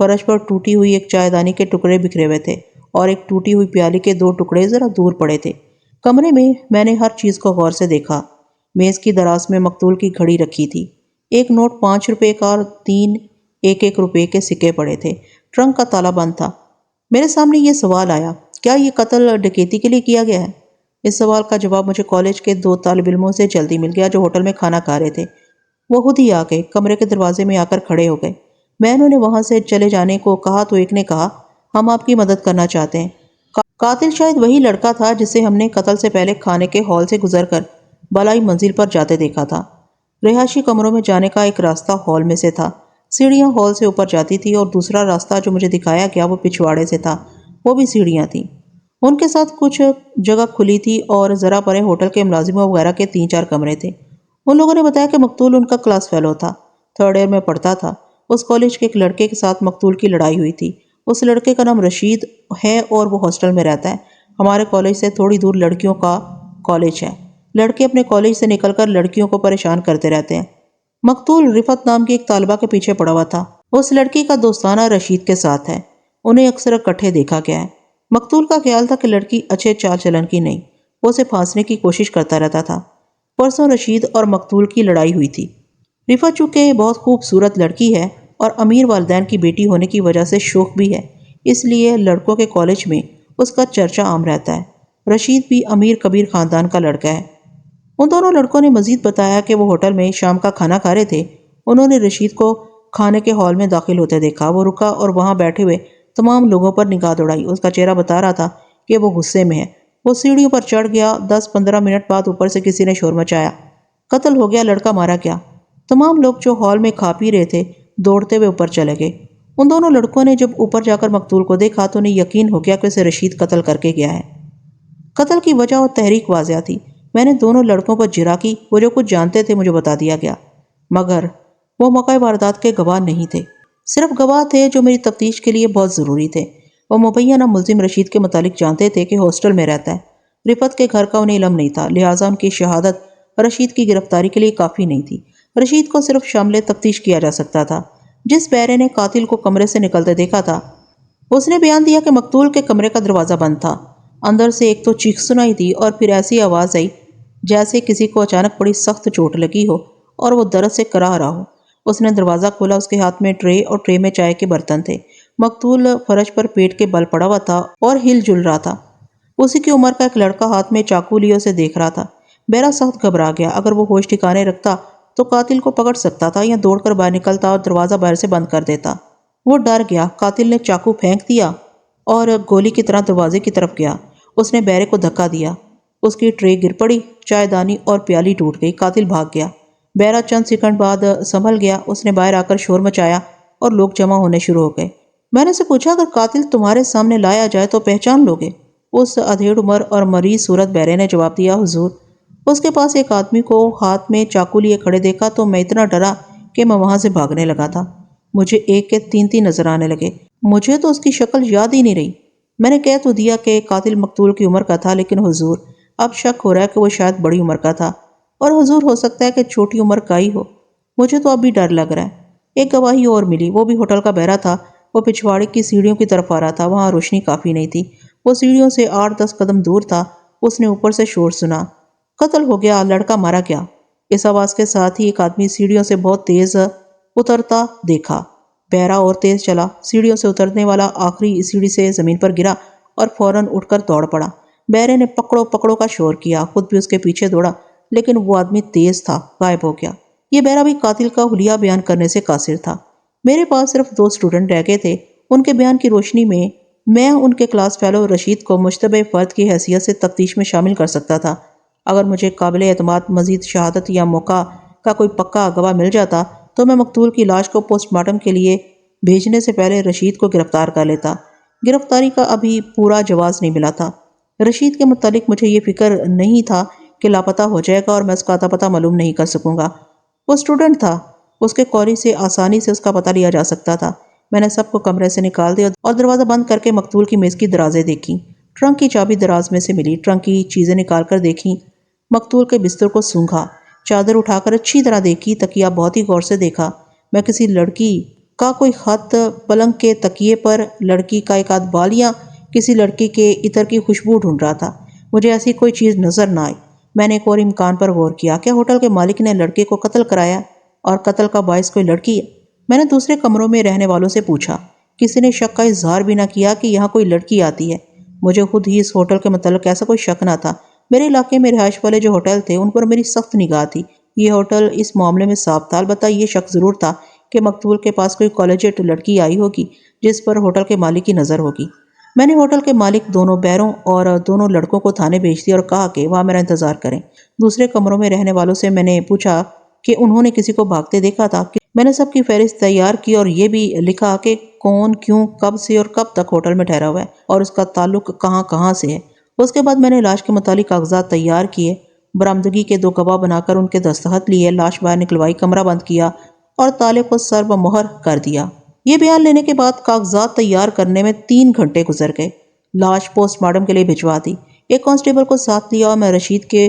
فرش پر ٹوٹی ہوئی ایک چائے دانی کے ٹکڑے بکھرے ہوئے تھے اور ایک ٹوٹی ہوئی پیالی کے 2 ٹکڑے ذرا دور پڑے تھے۔ کمرے میں نے ہر چیز کو غور سے دیکھا۔ میز کی دراز میں مقتول کی گھڑی رکھی تھی، ایک نوٹ 5 روپے کا اور 3 1 روپے کے سکے پڑے تھے۔ ٹرنک کا تالا بند تھا۔ میرے سامنے یہ سوال آیا، کیا یہ قتل ڈکیتی کے لیے کیا گیا ہے؟ اس سوال کا جواب مجھے کالج کے 2 طالب علموں سے جلدی مل گیا جو ہوٹل میں کھانا کھا رہے تھے۔ وہ خود ہی آ گئے، کمرے کے دروازے میں آ کر کھڑے ہو گئے۔ میں انہوں نے وہاں سے چلے جانے کو کہا تو ایک نے کہا، ہم آپ کی مدد کرنا چاہتے ہیں۔ قاتل شاید وہی لڑکا تھا جسے ہم نے قتل سے پہلے کھانے کے ہال سے گزر کر بالائی منزل پر جاتے دیکھا تھا۔ رہائشی کمروں میں جانے کا ایک راستہ ہال میں سے تھا، سیڑھیاں ہال سے اوپر جاتی تھی اور دوسرا راستہ جو مجھے دکھایا گیا وہ پچھواڑے سے تھا، وہ بھی سیڑھیاں تھیں۔ ان کے ساتھ کچھ جگہ کھلی تھی اور ذرا پرے ہوٹل کے ملازموں وغیرہ کے 3-4 کمرے تھے۔ ان لوگوں نے بتایا کہ مقتول ان کا کلاس فیلو تھا، 3rd ایئر میں پڑھتا تھا۔ اس کالج کے ایک لڑکے کے ساتھ مقتول کی لڑائی ہوئی تھی۔ اس لڑکے کا نام رشید ہے اور وہ ہاسٹل میں رہتا ہے۔ ہمارے کالج سے تھوڑی دور لڑکیوں کا کالج ہے۔ لڑکے اپنے کالج سے نکل کر لڑکیوں کو پریشان کرتے رہتے ہیں۔ مقتول رفت نام کی ایک طالبہ کے پیچھے پڑا ہوا تھا۔ اس لڑکی کا دوستانہ رشید کے ساتھ ہے، انہیں اکثر اکٹھے دیکھا گیا ہے۔ مقتول کا خیال تھا کہ لڑکی اچھے چال چلن کی نہیں، وہ اسے پھانسنے کی کوشش کرتا رہتا تھا۔ پرسوں رشید اور مقتول کی لڑائی ہوئی تھی۔ رفت چونکہ بہت خوبصورت لڑکی ہے اور امیر والدین کی بیٹی ہونے کی وجہ سے شوخ بھی ہے، اس لیے لڑکوں کے کالج میں اس کا چرچا عام رہتا ہے۔ رشید بھی امیر کبیر خاندان کا لڑکا ہے۔ ان دونوں لڑکوں نے مزید بتایا کہ وہ ہوٹل میں شام کا کھانا کھا رہے تھے۔ انہوں نے رشید کو کھانے کے ہال میں داخل ہوتے دیکھا۔ وہ رکا اور وہاں بیٹھے ہوئے تمام لوگوں پر نگاہ دوڑائی۔ اس کا چہرہ بتا رہا تھا کہ وہ غصے میں ہے۔ وہ سیڑھیوں پر چڑھ گیا۔ 10-15 منٹ بعد اوپر سے کسی نے شور مچایا، قتل ہو گیا، لڑکا مارا گیا۔ تمام لوگ جو ہال میں کھا پی رہے تھے دوڑتے ہوئے اوپر چلے گئے۔ ان دونوں لڑکوں نے جب اوپر جا کر مقتول کو دیکھا تو انہیں یقین ہو گیا کہ اسے رشید قتل کر کے گیا ہے۔ قتل کی وجہ اور تحریک واضح تھی۔ میں نے دونوں لڑکوں پر جرا کی، وہ جو کچھ جانتے تھے مجھے بتا دیا گیا، مگر وہ موقع واردات کے گواہ نہیں تھے، صرف گواہ تھے جو میری تفتیش کے لیے بہت ضروری تھے۔ وہ مبینہ ملزم رشید کے متعلق جانتے تھے کہ ہاسٹل میں رہتا ہے۔ رفت کے گھر کا انہیں علم نہیں تھا، لہٰذا ان کی شہادت رشید کی گرفتاری کے لیے کافی نہیں تھی۔ رشید کو صرف شامل تفتیش کیا جا سکتا تھا۔ جس بہرے نے قاتل کو کمرے سے نکلتے دیکھا تھا اس نے بیان دیا کہ مقتول کے کمرے کا دروازہ بند تھا۔ اندر سے ایک تو چیخ سنائی دی اور پھر ایسی آواز آئی جیسے کسی کو اچانک بڑی سخت چوٹ لگی ہو اور وہ درد سے کراہ رہا ہو۔ اس نے دروازہ کھولا، اس کے ہاتھ میں ٹرے اور ٹرے میں چائے کے برتن تھے۔ مقتول فرش پر پیٹ کے بل پڑا ہوا تھا اور ہل جل رہا تھا۔ اسی کی عمر کا ایک لڑکا ہاتھ میں چاقو لیے اسے دیکھ رہا تھا۔ بہرا سخت گھبرا گیا۔ اگر وہ ہوش ٹھکانے رکھتا تو قاتل کو پکڑ سکتا تھا یا دوڑ کر باہر نکلتا اور دروازہ باہر سے بند کر دیتا۔ وہ ڈر گیا۔ قاتل نے چاقو پھینک دیا اور گولی کی طرح دروازے کی طرف گیا۔ اس نے بہرے کو دھکا دیا، اس کی ٹرے گر پڑی، چائے دانی اور پیالی ٹوٹ گئی۔ قاتل بھاگ گیا۔ بہرا چند سیکنڈ بعد سنبھل گیا۔ اس نے باہر آ کر شور مچایا اور لوگ جمع ہونے شروع ہو گئے۔ میں نے اسے پوچھا، اگر قاتل تمہارے سامنے لایا جائے تو پہچان لوگے؟ اس ادھیڑ عمر اور مریض صورت بہرے نے جواب دیا، حضور، اس کے پاس ایک آدمی کو ہاتھ میں چاقو لیے کھڑے دیکھا تو میں اتنا ڈرا کہ میں وہاں سے بھاگنے لگا تھا۔ مجھے ایک کے 3 نظر آنے لگے۔ مجھے تو اس کی شکل یاد ہی نہیں رہی۔ میں نے کہہ تو دیا کہ قاتل مقتول کی عمر کا تھا، لیکن حضور اب شک ہو رہا ہے کہ وہ شاید بڑی عمر کا تھا، اور حضور ہو سکتا ہے کہ چھوٹی عمر کا ہی ہو۔ مجھے تو اب بھی ڈر لگ رہا ہے۔ ایک گواہی اور ملی، وہ بھی ہوٹل کا بہرا تھا۔ وہ پچھواڑے کی سیڑھیوں کی طرف آ رہا تھا، وہاں روشنی کافی نہیں تھی۔ وہ سیڑھیوں سے 8-10 قدم دور تھا۔ اس نے اوپر سے شور سنا، قتل ہو گیا، لڑکا مارا گیا۔ اس آواز کے ساتھ ہی ایک آدمی سیڑھیوں سے بہت تیز اترتا دیکھا۔ بہرا اور تیز چلا۔ سیڑھیوں سے اترنے والا آخری سیڑھی سے زمین پر گرا اور فوراً اٹھ کر دوڑ پڑا۔ بہرے نے پکڑو پکڑو کا شور کیا، خود بھی اس کے پیچھے دوڑا، لیکن وہ آدمی تیز تھا، غائب ہو گیا۔ یہ بہرا بھی قاتل کا حلیہ بیان کرنے سے قاصر تھا۔ میرے پاس صرف 2 اسٹوڈنٹ رہ گئے تھے۔ ان کے بیان کی روشنی میں ان کے کلاس فیلو رشید کو مشتبہ فرد کی حیثیت سے تفتیش میں شامل کر سکتا تھا۔ اگر مجھے قابل اعتماد مزید شہادت یا موقع کا کوئی پکا گواہ مل جاتا تو میں مقتول کی لاش کو پوسٹ مارٹم کے لیے بھیجنے سے پہلے رشید کو گرفتار کر لیتا۔ گرفتاری کا ابھی پورا جواز نہیں ملا تھا۔ رشید کے متعلق مجھے یہ فکر نہیں تھا کہ لاپتہ ہو جائے گا اور میں اس کا اتا پتہ معلوم نہیں کر سکوں گا۔ وہ اسٹوڈنٹ تھا، اس کے کالج سے آسانی سے اس کا پتہ لیا جا سکتا تھا۔ میں نے سب کو کمرے سے نکال دیا اور دروازہ بند کر کے مقتول کی میز کی درازیں دیکھیں۔ ٹرنک کی چابی دراز میں سے ملی، ٹرنک کی چیزیں نکال کر دیکھیں، مقتول کے بستر کو سونگھا، چادر اٹھا کر اچھی طرح دیکھی، تکیہ بہت ہی غور سے دیکھا۔ میں کسی لڑکی کا کوئی خط، پلنگ کے تکیے پر لڑکی کا ایک آدھ بال یا کسی لڑکی کے عطر کی خوشبو ڈھونڈ رہا تھا۔ مجھے ایسی کوئی چیز نظر نہ آئی۔ میں نے ایک اور امکان پر غور کیا، کیا ہوٹل کے مالک نے لڑکے کو قتل کرایا اور قتل کا باعث کوئی لڑکی ہے؟ میں نے دوسرے کمروں میں رہنے والوں سے پوچھا۔ کسی نے شک کا اظہار بھی نہ کیا کہ یہاں کوئی لڑکی آتی ہے۔ مجھے خود ہی اس ہوٹل کے متعلق ایسا کوئی شک نہ تھا۔ میرے علاقے میں رہائش والے جو ہوٹل تھے ان پر میری سخت نگاہ تھی۔ یہ ہوٹل اس معاملے میں صاف تھا، البتہ یہ شک ضرور تھا کہ مقتول کے پاس کوئی کالجیٹ لڑکی آئی ہوگی جس پر ہوٹل کے مالک کی نظر ہوگی۔ میں نے ہوٹل کے مالک دونوں بیروں اور دونوں لڑکوں کو تھانے بھیج دیا اور کہا کہ وہاں میرا انتظار کریں۔ دوسرے کمروں میں رہنے والوں سے میں نے پوچھا کہ انہوں نے کسی کو بھاگتے دیکھا تھا۔ میں نے سب کی فہرست تیار کی اور یہ بھی لکھا کہ کون، کیوں، کب سے اور کب تک ہوٹل میں ٹھہرا ہوا ہے اور اس کا تعلق کہاں کہاں سے ہے۔ اس کے بعد میں نے لاش کے متعلق کاغذات تیار کیے، برآمدگی کے 2 گواہ بنا کر ان کے دستخط لیے، لاش باہر نکلوائی، کمرہ بند کیا اور تالے کو سر و مہر کر دیا۔ یہ بیان لینے کے بعد کاغذات تیار کرنے میں 3 گھنٹے گزر گئے۔ لاش پوسٹ مارٹم کے لیے بھجوا دی۔ ایک کانسٹیبل کو ساتھ لیا اور میں رشید کے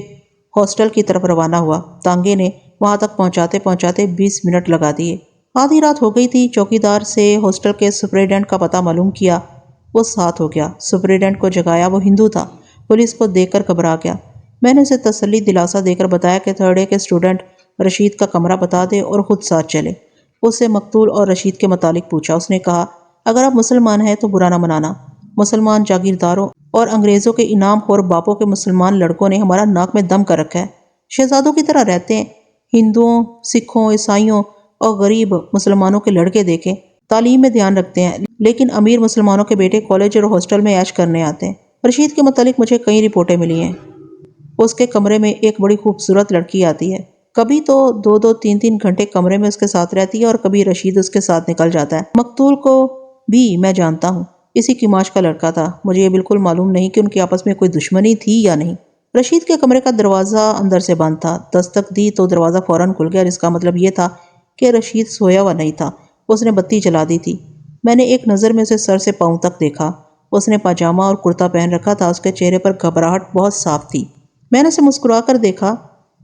ہاسٹل کی طرف روانہ ہوا۔ تانگے نے وہاں تک پہنچاتے پہنچاتے 20 منٹ لگا دیے۔ آدھی رات ہو گئی تھی۔ چوکیدار سے ہاسٹل کے سپرنٹینڈنٹ کا پتہ معلوم کیا، وہ ساتھ ہو گیا۔ سپرنٹینڈنٹ کو جگایا، وہ ہندو تھا۔ پولیس کو دیکھ کر گھبرا گیا۔ میں نے اسے تسلی دلاسا دے کر بتایا کہ 3rd A کے اسٹوڈنٹ رشید کا کمرہ بتا دے اور خود ساتھ چلے۔ اس سے مقتول اور رشید کے متعلق پوچھا۔ اس نے کہا، اگر آپ مسلمان ہیں تو برا نہ منانا۔ مسلمان جاگیرداروں اور انگریزوں کے انعام خور باپوں کے مسلمان لڑکوں نے ہمارا ناک میں دم کر رکھا ہے۔ شہزادوں کی طرح رہتے ہیں۔ ہندوؤں، سکھوں، عیسائیوں اور غریب مسلمانوں کے لڑکے دیکھیں، تعلیم میں دھیان رکھتے ہیں، لیکن امیر مسلمانوں کے بیٹے کالج اور ہاسٹل میں عیش کرنے آتے ہیں۔ رشید کے متعلق مجھے کئی رپورٹیں ملی ہیں۔ اس کے کمرے میں ایک بڑی خوبصورت لڑکی آتی ہے، کبھی تو 2-2 3-3 گھنٹے کمرے میں اس کے ساتھ رہتی ہے اور کبھی رشید اس کے ساتھ نکل جاتا ہے۔ مقتول کو بھی میں جانتا ہوں، اسی کماش کا لڑکا تھا۔ مجھے یہ بالکل معلوم نہیں کہ ان کی آپس میں کوئی دشمنی تھی یا نہیں۔ رشید کے کمرے کا دروازہ اندر سے بند تھا۔ دستک دی تو دروازہ فوراً کھل گیا، جس کا مطلب یہ تھا کہ رشید سویا ہوا نہیں تھا۔ اس نے بتی جلا دی تھی۔ میں نے ایک نظر میں اسے سر سے پاؤں تک دیکھا۔ اس نے پاجامہ اور کرتا پہن رکھا تھا۔ اس کے چہرے پر گھبراہٹ بہت صاف تھی۔ میں نے اسے مسکرا کر دیکھا۔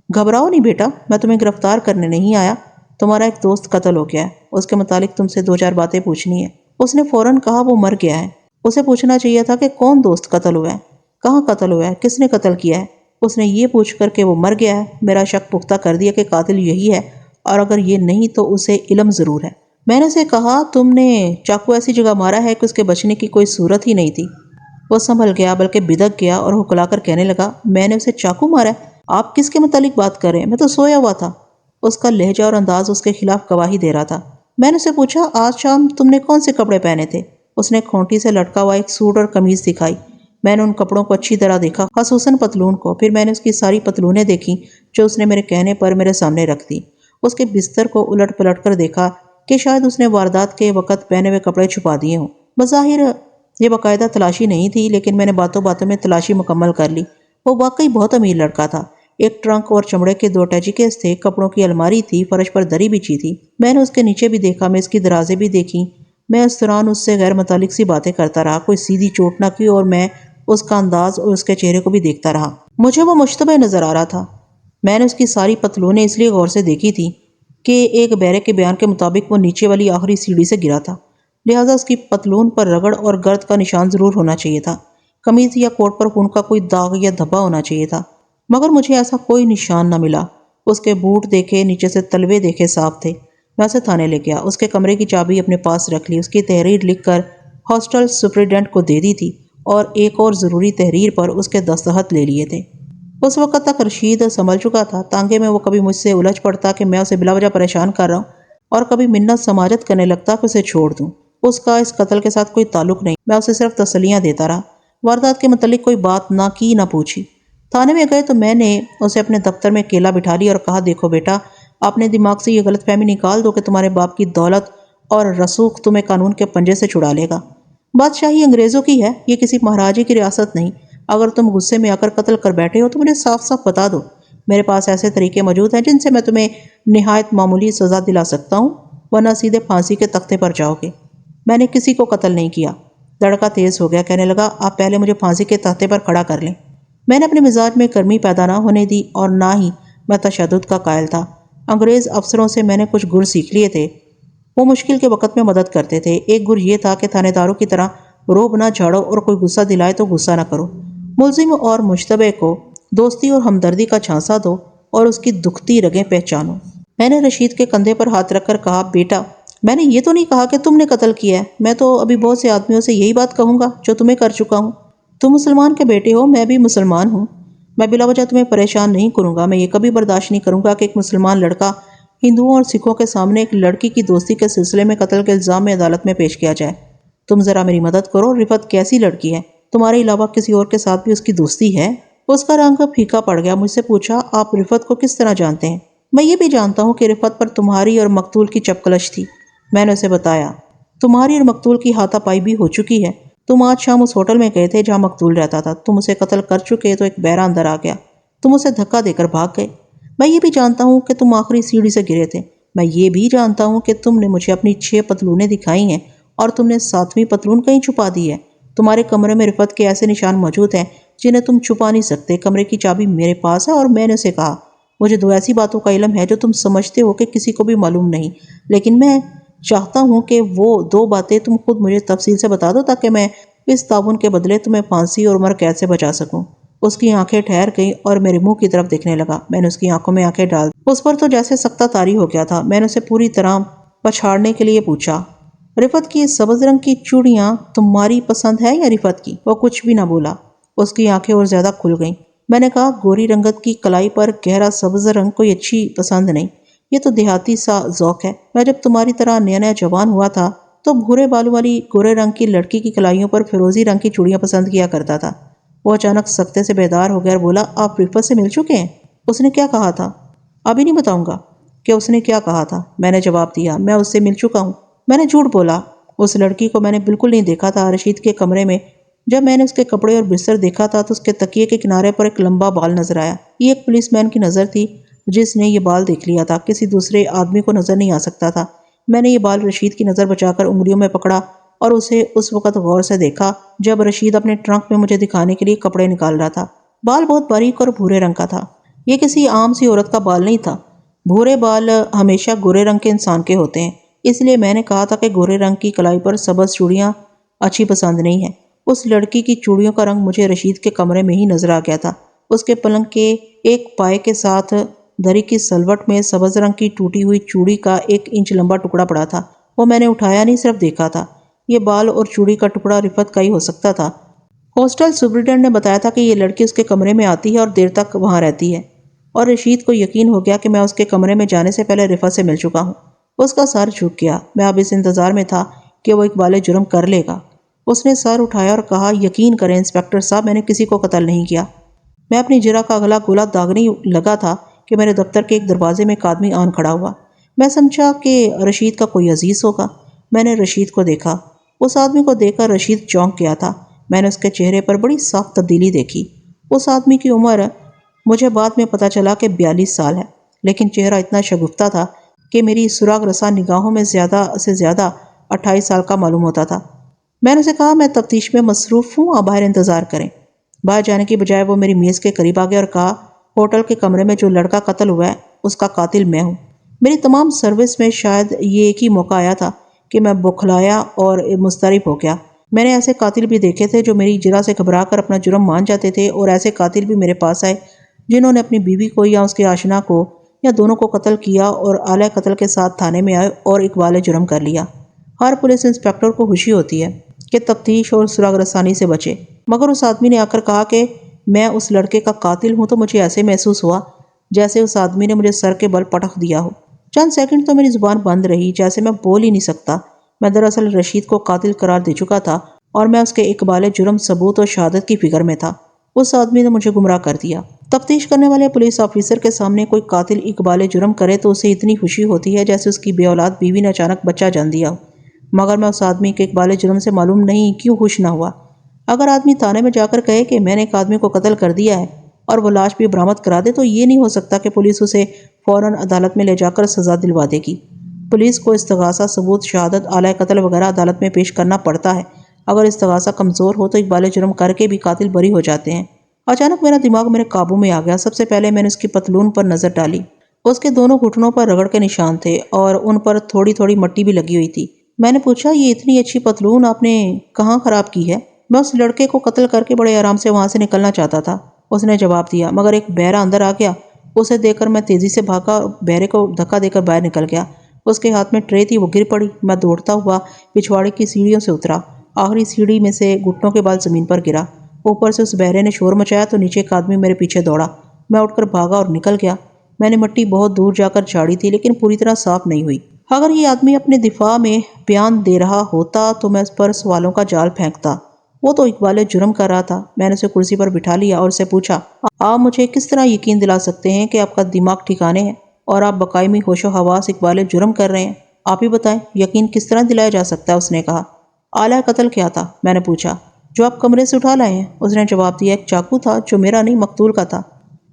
گھبراؤ نہیں بیٹا، میں تمہیں گرفتار کرنے نہیں آیا۔ تمہارا ایک دوست قتل ہو گیا ہے، اس کے متعلق تم سے 2-4 باتیں پوچھنی ہے۔ اس نے فوراً کہا وہ مر گیا ہے۔ اسے پوچھنا چاہیے تھا کہ کون دوست قتل ہوا ہے، کہاں قتل ہوا ہے، کس نے قتل کیا ہے۔ اس نے یہ پوچھ کر کہ وہ مر گیا ہے میرا شک پختہ کر دیا کہ قاتل یہی ہے، اور اگر یہ نہیں تو اسے علم ضرور ہے۔ میں نے اسے کہا تم نے چاقو ایسی جگہ مارا ہے کہ اس کے بچنے کی کوئی صورت ہی نہیں تھی۔ وہ سنبھل گیا، بلکہ بدک گیا اور ہکلا کر کہنے لگا، میں نے اسے چاقو مارا ہے؟ آپ کس کے متعلق بات کر رہے ہیں؟ میں تو سویا ہوا تھا۔ اس کا لہجہ اور انداز اس کے خلاف گواہی دے رہا تھا۔ میں نے اسے پوچھا، آج شام تم نے کون سے کپڑے پہنے تھے؟ اس نے کھونٹی سے لٹکا ہوا ایک سوٹ اور قمیض دکھائی۔ میں نے ان کپڑوں کو اچھی طرح دیکھا، خصوصاً پتلون کو۔ پھر میں نے اس کی ساری پتلونیں دیکھیں جو اس نے میرے کہنے پر میرے سامنے رکھ دی۔ اس کے بستر کو الٹ پلٹ کر دیکھا کہ شاید اس نے واردات کے وقت پہنے ہوئے کپڑے چھپا دیے ہوں۔ بظاہر یہ باقاعدہ تلاشی نہیں تھی، لیکن میں نے باتوں باتوں میں تلاشی مکمل کر لی۔ وہ واقعی بہت امیر لڑکا تھا۔ ایک ٹرنک اور چمڑے کے 2 ٹیچیکیس تھے، کپڑوں کی الماری تھی، فرش پر دری بچھی تھی۔ میں نے اس کے نیچے بھی دیکھا، میں اس کی درازیں بھی دیکھیں۔ میں اس دوران اس سے غیر متعلق سی باتیں کرتا رہا، کوئی سیدھی چوٹ نہ کی، اور میں اس کا انداز اور اس کے چہرے کو بھی دیکھتا رہا۔ مجھے وہ مشتبہ نظر آ رہا تھا۔ میں نے اس کی ساری پتلونیں اس لیے غور سے دیکھی تھی کہ ایک بہرے کے بیان کے مطابق وہ نیچے والی آخری سیڑھی سے گرا تھا، لہٰذا اس کی پتلون پر رگڑ اور گرد کا نشان ضرور ہونا چاہیے تھا۔ قمیض یا کوٹ پر خون کا کوئی داغ یا دھبا ہونا چاہیے تھا، مگر مجھے ایسا کوئی نشان نہ ملا۔ اس کے بوٹ دیکھے، نیچے سے تلوے دیکھے، صاف تھے۔ میں اسے تھانے لے گیا، اس کے کمرے کی چابی اپنے پاس رکھ لی، اس کی تحریر لکھ کر ہاسٹل سپرنٹینڈنٹ کو دے دی تھی، اور ایک اور ضروری تحریر پر اس کے دستخط لے لیے تھے۔ اس وقت تک رشید سنبھل چکا تھا۔ تانگے میں وہ کبھی مجھ سے الجھ پڑتا کہ میں اسے بلا وجہ پریشان کر رہا ہوں، اور کبھی منت سماجت کرنے لگتا کہ اسے چھوڑ دوں۔ اس کا اس قتل کے ساتھ کوئی تعلق نہیں، میں اسے صرف تسلیاں دیتا رہا، واردات کے متعلق کوئی بات نہ کی نہ پوچھی۔ تھانے میں گئے تو میں نے اسے اپنے دفتر میں اکیلا بٹھا لیا اور کہا، دیکھو بیٹا، اپنے دماغ سے یہ غلط فہمی نکال دو کہ تمہارے باپ کی دولت اور رسوخ تمہیں قانون کے پنجے سے چھڑا لے گا۔ بادشاہی انگریزوں کی ہے، یہ کسی مہاراجے کی ریاست نہیں۔ اگر تم غصے میں آ کر قتل کر بیٹھے ہو تو مجھے صاف صاف بتا دو، میرے پاس ایسے طریقے موجود ہیں جن سے میں تمہیں نہایت معمولی سزا دلا سکتا ہوں، ورنہ سیدھے پھانسی کے تختے پر جاؤ گے۔ میں نے کسی کو قتل نہیں کیا۔ لڑکا تیز ہو گیا، کہنے لگا، آپ پہلے مجھے پھانسی کے تختے پر کھڑا کر لیں۔ میں نے اپنے مزاج میں گرمی پیدا نہ ہونے دی، اور نہ ہی میں تشدد کا قائل تھا۔ انگریز افسروں سے میں نے کچھ گر سیکھ لیے تھے۔ وہ مشکل کے وقت میں مدد کرتے تھے۔ ایک گر یہ تھا کہ تھانے داروں کی طرح روب نہ جھاڑو اور کوئی غصہ دلائے تو غصہ نہ کرو۔ ملزم اور مشتبہ کو دوستی اور ہمدردی کا جھانسا دو اور اس کی دکھتی رگیں پہچانو۔ میں نے رشید کے کندھے پر ہاتھ رکھ کر کہا، بیٹا، میں نے یہ تو نہیں کہا کہ تم نے قتل کیا ہے۔ میں تو ابھی بہت سے آدمیوں سے یہی بات کہوں گا جو تمہیں کر چکا ہوں۔ تم مسلمان کے بیٹے ہو، میں بھی مسلمان ہوں۔ میں بلا وجہ تمہیں پریشان نہیں کروں گا۔ میں یہ کبھی برداشت نہیں کروں گا کہ ایک مسلمان لڑکا ہندوؤں اور سکھوں کے سامنے ایک لڑکی کی دوستی کے سلسلے میں قتل کے الزام میں عدالت میں پیش کیا جائے۔ تم ذرا میری مدد کرو۔ رفت کیسی لڑکی ہے؟ تمہارے علاوہ کسی اور کے ساتھ بھی اس کی دوستی ہے؟ اس کا رنگ پھیکا پڑ گیا۔ مجھ سے پوچھا، آپ رفت کو کس طرح جانتے ہیں؟ میں یہ بھی جانتا ہوں کہ رفت پر تمہاری اور مقتول کی چپکلش تھی۔ میں نے اسے بتایا، تمہاری اور مقتول کی ہاتھا پائی بھی ہو چکی ہے۔ تم آج شام اس ہوٹل میں گئے تھے جہاں مقتول رہتا تھا۔ تم اسے قتل کر چکے تو ایک بہرہ اندر آ گیا۔ تم اسے دھکا دے کر بھاگ گئے۔ میں یہ بھی جانتا ہوں کہ تم آخری سیڑھی سے گرے تھے۔ میں یہ بھی جانتا ہوں کہ تم نے مجھے اپنی 6 پتلونیں دکھائی ہیں اور تم نے 7ویں پتلون کہیں چھپا دی ہے۔ تمہارے کمرے میں رفت کے ایسے نشان موجود ہیں جنہیں تم چھپا نہیں سکتے۔ کمرے کی چابی میرے پاس ہے اور میں نے اسے کہا، مجھے 2 ایسی باتوں کا علم ہے جو تم سمجھتے ہو کہ کسی کو بھی معلوم نہیں، لیکن میں چاہتا ہوں کہ وہ 2 باتیں تم خود مجھے تفصیل سے بتا دو تاکہ میں اس تعاون کے بدلے تمہیں پھانسی اور عمر قید سے بچا سکوں۔ اس کی آنکھیں ٹھہر گئیں اور میرے منہ کی طرف دیکھنے لگا۔ میں نے اس کی آنکھوں میں آنکھیں ڈال دی۔ اس پر تو جیسے سکتہ طاری ہو گیا تھا۔ میں نے اسے پوری طرح پچھاڑنے کے لیے پوچھا، رفت کی سبز رنگ کی چوڑیاں تمہاری پسند ہے یا رفت کی؟ وہ کچھ بھی نہ بولا۔ اس کی آنکھیں اور زیادہ کھل گئیں۔ میں نے کہا، گوری رنگت کی کلائی پر گہرا سبز رنگ کوئی اچھی پسند نہیں، یہ تو دیہاتی سا ذوق ہے۔ میں جب تمہاری طرح نیا نیا جوان ہوا تھا تو بھورے بالوں والی گورے رنگ کی لڑکی کی کلائیوں پر فیروزی رنگ کی چوڑیاں پسند کیا کرتا تھا۔ وہ اچانک سکتے سے بیدار ہو گیا اور بولا، آپ رفت سے مل چکے ہیں؟ اس نے کیا کہا تھا؟ ابھی نہیں بتاؤں گا کہ اس نے کیا کہا تھا۔ میں نے جواب دیا، میں اس سے مل چکا ہوں۔ میں نے جھوٹ بولا۔ اس لڑکی کو میں نے بالکل نہیں دیکھا تھا۔ رشید کے کمرے میں جب میں نے اس کے کپڑے اور بستر دیکھا تھا تو اس کے تکیے کے کنارے پر ایک لمبا بال نظر آیا۔ یہ ایک پولیس مین کی نظر تھی جس نے یہ بال دیکھ لیا تھا، کسی دوسرے آدمی کو نظر نہیں آ سکتا تھا۔ میں نے یہ بال رشید کی نظر بچا کر انگلیوں میں پکڑا اور اسے اس وقت غور سے دیکھا جب رشید اپنے ٹرنک میں مجھے دکھانے کے لیے کپڑے نکال رہا تھا۔ بال بہت باریک اور بھورے رنگ کا تھا۔ یہ کسی عام سی عورت کا بال نہیں تھا۔ بھورے بال ہمیشہ گورے رنگ کے انسان کے ہوتے ہیں، اس لیے میں نے کہا تھا کہ گورے رنگ کی کلائی پر سبز چوڑیاں اچھی پسند نہیں ہیں۔ اس لڑکی کی چوڑیوں کا رنگ مجھے رشید کے کمرے میں ہی نظر آ گیا تھا۔ اس کے پلنگ کے ایک پائے کے ساتھ دری کی سلوٹ میں سبز رنگ کی ٹوٹی ہوئی چوڑی کا 1 انچ لمبا ٹکڑا پڑا تھا۔ وہ میں نے اٹھایا نہیں، صرف دیکھا تھا۔ یہ بال اور چوڑی کا ٹکڑا رفت کا ہی ہو سکتا تھا۔ ہاسٹل سپرنٹینڈنٹ نے بتایا تھا کہ یہ لڑکی اس کے کمرے میں آتی ہے اور دیر تک وہاں رہتی ہے، اور رشید کو یقین ہو گیا کہ میں اس کے کمرے میں جانے سے پہلے رفت سے مل چکا ہوں۔ اس کا سر جھک گیا۔ میں اب اس انتظار میں تھا کہ وہ اقبال جرم کر لے گا۔ اس نے سر اٹھایا اور کہا، یقین کریں انسپکٹر صاحب، میں نے کسی کو قتل نہیں کیا۔ میں اپنی جرح کا اگلا گولا داغنے لگا تھا کہ میرے دفتر کے ایک دروازے میں ایک آدمی آن کھڑا ہوا۔ میں سمجھا کہ رشید کا کوئی عزیز ہوگا۔ میں نے رشید کو دیکھا۔ اس آدمی کو دیکھ کر رشید چونک گیا تھا۔ میں نے اس کے چہرے پر بڑی صاف تبدیلی دیکھی۔ اس آدمی کی عمر مجھے بعد میں پتہ چلا کہ 42 سال ہے، لیکن چہرہ اتنا شگفتہ تھا کہ میری سراغ رساں نگاہوں میں زیادہ سے زیادہ 28 سال کا معلوم ہوتا تھا۔ میں نے اسے کہا، میں تفتیش میں مصروف ہوں، آپ باہر انتظار کریں۔ باہر جانے کی بجائے وہ میری میز کے قریب آ گیا اور کہا، ہوٹل کے کمرے میں جو لڑکا قتل ہوا ہے اس کا قاتل میں ہوں۔ میری تمام سروس میں شاید یہ ایک ہی موقع آیا تھا کہ میں بوکھلایا اور مضطرب ہو گیا۔ میں نے ایسے قاتل بھی دیکھے تھے جو میری جرح سے گھبرا کر اپنا جرم مان جاتے تھے، اور ایسے قاتل بھی میرے پاس آئے جنہوں نے اپنی بیوی کو یا اس کے آشنا کو یا دونوں کو قتل کیا اور آلہ قتل کے ساتھ تھانے میں آئے اور اقبال جرم کر لیا۔ ہر پولیس انسپکٹر کو خوشی ہوتی ہے کہ تفتیش اور سراغ رسانی سے بچے، مگر اس آدمی نے آ کر کہا کہ میں اس لڑکے کا قاتل ہوں تو مجھے ایسے محسوس ہوا جیسے اس آدمی نے مجھے سر کے بل پٹخ دیا ہو۔ چند سیکنڈ تو میری زبان بند رہی، جیسے میں بول ہی نہیں سکتا۔ میں دراصل رشید کو قاتل قرار دے چکا تھا اور میں اس کے اقبال جرم ثبوت اور شہادت کی فکر میں تھا۔ اس آدمی نے مجھے گمراہ کر دیا۔ تفتیش کرنے والے پولیس آفیسر کے سامنے کوئی قاتل اقبال جرم کرے تو اسے اتنی خوشی ہوتی ہے جیسے اس کی بے اولاد بیوی نے اچانک بچہ جان دیا ہو، مگر میں اس آدمی کے اقبال جرم سے معلوم نہیں کیوں خوش نہ ہوا۔ اگر آدمی تانے میں جا کر کہے کہ میں نے ایک آدمی کو قتل کر دیا ہے اور وہ لاش بھی برآمد کرا دے تو یہ نہیں ہو سکتا کہ پولیس اسے فوراً عدالت میں لے جا کر سزا دلوا دے گی۔ پولیس کو استغاثہ، ثبوت، شہادت، آلہ قتل وغیرہ عدالت میں پیش کرنا پڑتا ہے۔ اگر استغاثہ کمزور ہو تو اقبال جرم کر کے بھی قاتل بری ہو جاتے ہیں۔ اچانک میرا دماغ میرے قابو میں آ گیا۔ سب سے پہلے میں نے اس کی پتلون پر نظر ڈالی۔ اس کے دونوں گھٹنوں پر رگڑ کے نشان تھے اور ان پر تھوڑی تھوڑی مٹی بھی لگی ہوئی تھی۔ میں نے پوچھا، یہ اتنی اچھی پتلون آپ نے کہاں خراب کی ہے؟ میں اس لڑکے کو قتل کر کے بڑے آرام سے وہاں سے نکلنا چاہتا تھا، اس نے جواب دیا، مگر ایک بہرا اندر آ گیا۔ اسے دیکھ کر میں تیزی سے بھاگا اور بہرے کو دھکا دے کر باہر نکل گیا۔ اس کے ہاتھ میں ٹرے تھی، وہ گر پڑی۔ میں دوڑتا ہوا پچھواڑے کی سیڑھیوں سے اترا۔ آخری سیڑھی میں سے گھٹنوں کے بال زمین پر گرا۔ اوپر سے اس بہرے نے شور مچایا تو نیچے ایک آدمی میرے پیچھے دوڑا۔ میں اٹھ کر بھاگا اور نکل گیا۔ میں نے مٹی بہت دور جا کر جھاڑی تھی لیکن پوری طرح صاف نہیں ہوئی۔ اگر یہ آدمی اپنے دفاع میں بیان دے رہا ہوتا تو میں اس پر سوالوں کا جال پھینکتا۔ وہ تو اقبال جرم کر رہا تھا۔ میں نے اسے کرسی پر بٹھا لیا اور اسے پوچھا، آپ مجھے کس طرح یقین دلا سکتے ہیں کہ آپ کا دماغ ٹھکانے ہے اور آپ بقائمی ہوش و حواس اقبال جرم کر رہے ہیں؟ آپ ہی بتائیں، یقین کس طرح دلایا جا سکتا ہے؟ اس نے کہا۔ آلہ قتل کیا تھا؟ میں نے پوچھا۔ جو آپ کمرے سے اٹھا لائے ہیں، اس نے جواب دیا۔ ایک چاقو تھا جو میرا نہیں، مقتول کا تھا۔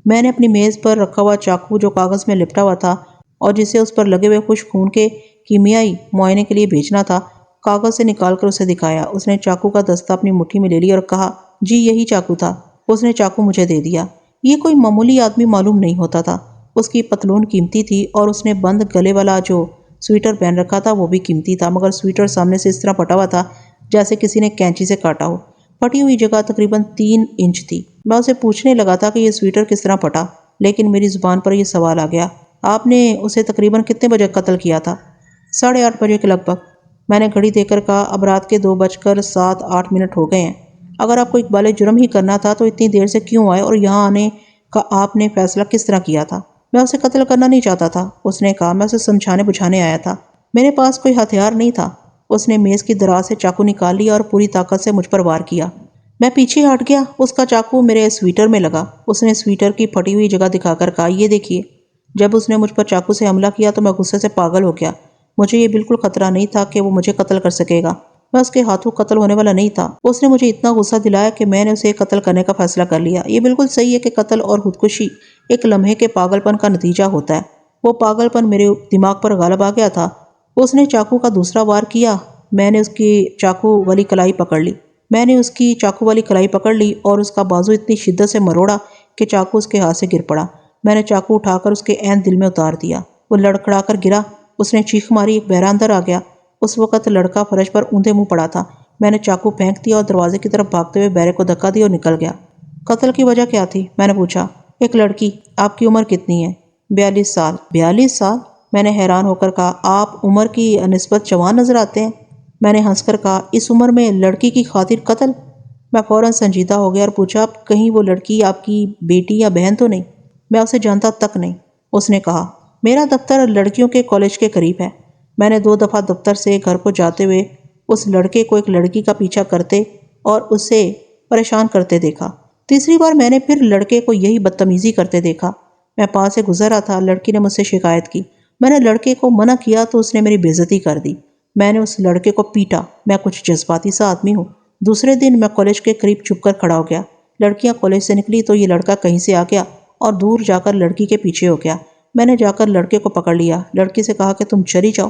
میں نے اپنی میز پر رکھا ہوا چاقو جو کاغذ میں لپٹا ہوا تھا اور جسے اس پر لگے ہوئے خشک خون کے کیمیائی معائنے کے لیے بھیجنا تھا، کاغذ سے نکال کر اسے دکھایا۔ اس نے چاقو کا دستہ اپنی مٹھی میں لے لیا اور کہا، جی یہی چاقو تھا۔ اس نے چاقو مجھے دے دیا۔ یہ کوئی معمولی آدمی معلوم نہیں ہوتا تھا۔ اس کی پتلون قیمتی تھی اور اس نے بند گلے والا جو سویٹر پہن رکھا تھا وہ بھی قیمتی تھا، مگر سویٹر سامنے سے اس طرح پھٹا ہوا تھا جیسے کسی نے کینچی سے کاٹا ہو۔ پھٹی ہوئی جگہ تقریباً 3 انچ تھی۔ میں اسے پوچھنے لگا تھا کہ یہ سویٹر کس طرح پھٹا، لیکن میری زبان پر یہ سوال آ گیا، آپ نے اسے تقریباً کتنے بجے قتل کیا تھا؟ 8:30 بجے کے لگ بھگ۔ میں نے گھڑی دیکھ کر کہا، اب رات کے 2:07 ہو گئے ہیں۔ اگر آپ کو اقبال جرم ہی کرنا تھا تو اتنی دیر سے کیوں آئے اور یہاں آنے کا آپ نے فیصلہ کس طرح کیا تھا؟ میں اسے قتل کرنا نہیں چاہتا تھا، اس نے کہا، میں اسے سمجھانے بجھانے آیا تھا۔ میرے پاس کوئی ہتھیار نہیں تھا۔ اس نے میز کی دراز سے چاقو نکال لیا اور پوری طاقت سے مجھ پر وار کیا۔ میں پیچھے ہٹ گیا۔ اس کا چاقو میرے سویٹر میں لگا۔ اس نے سویٹر کی پھٹی ہوئی جگہ دکھا کر کہا، یہ دیکھیے۔ جب اس نے مجھ پر چاقو سے حملہ کیا تو میں غصے سے پاگل ہو گیا۔ مجھے یہ بالکل خطرہ نہیں تھا کہ وہ مجھے قتل کر سکے گا۔ میں اس کے ہاتھوں قتل ہونے والا نہیں تھا۔ اس نے مجھے اتنا غصہ دلایا کہ میں نے اسے قتل کرنے کا فیصلہ کر لیا۔ یہ بالکل صحیح ہے کہ قتل اور خودکشی ایک لمحے کے پاگل پن کا نتیجہ ہوتا ہے۔ وہ پاگل پن میرے دماغ پر غالب آ گیا تھا۔ اس نے چاقو کا دوسرا وار کیا۔ میں نے اس کی چاقو والی کلائی پکڑ لی اور اس کا بازو اتنی شدت سے مروڑا کہ چاقو اس کے ہاتھ سے گر پڑا۔ میں نے چاقو اٹھا کر اس کے عین دل میں اتار دیا۔ وہ لڑکھڑا کر گرا۔ اس نے چیخ ماری، ایک بہرا اندر آ گیا۔ اس وقت لڑکا فرش پر اوندے منہ پڑا تھا۔ میں نے چاقو پھینک دیا اور دروازے کی طرف بھاگتے ہوئے بہرے کو دھکا دیا اور نکل گیا۔ قتل کی وجہ کیا تھی؟ میں نے پوچھا۔ ایک لڑکی۔ آپ کی عمر کتنی ہے؟ 42 سال۔ 42 سال؟ میں نے حیران ہو کر کہا، آپ عمر کی نسبت جوان نظر آتے ہیں۔ میں نے ہنس کر کہا، اس عمر میں لڑکی کی خاطر قتل؟ میں فوراً سنجیدہ ہو گیا اور پوچھا، کہیں وہ لڑکی آپ کی بیٹی یا بہن تو نہیں؟ میں اسے جانتا تک نہیں، اس نے کہا۔ میرا دفتر لڑکیوں کے کالج کے قریب ہے۔ میں نے 2 دفعہ دفتر سے گھر کو جاتے ہوئے اس لڑکے کو ایک لڑکی کا پیچھا کرتے اور اسے پریشان کرتے دیکھا۔ تیسری بار میں نے پھر لڑکے کو یہی بدتمیزی کرتے دیکھا۔ میں پاس سے گزر رہا تھا، لڑکی نے مجھ سے شکایت کی۔ میں نے لڑکے کو منع کیا تو اس نے میری بے عزتی کر دی۔ میں نے اس لڑکے کو پیٹا۔ میں کچھ جذباتی سا آدمی ہوں۔ دوسرے دن میں کالج کے قریب چھپ کر کھڑا ہو گیا۔ لڑکیاں کالج سے نکلی تو یہ لڑکا کہیں سے آ گیا اور دور جا کر لڑکی کے پیچھے ہو گیا۔ میں نے جا کر لڑکے کو پکڑ لیا، لڑکی سے کہا کہ تم چلی جاؤ۔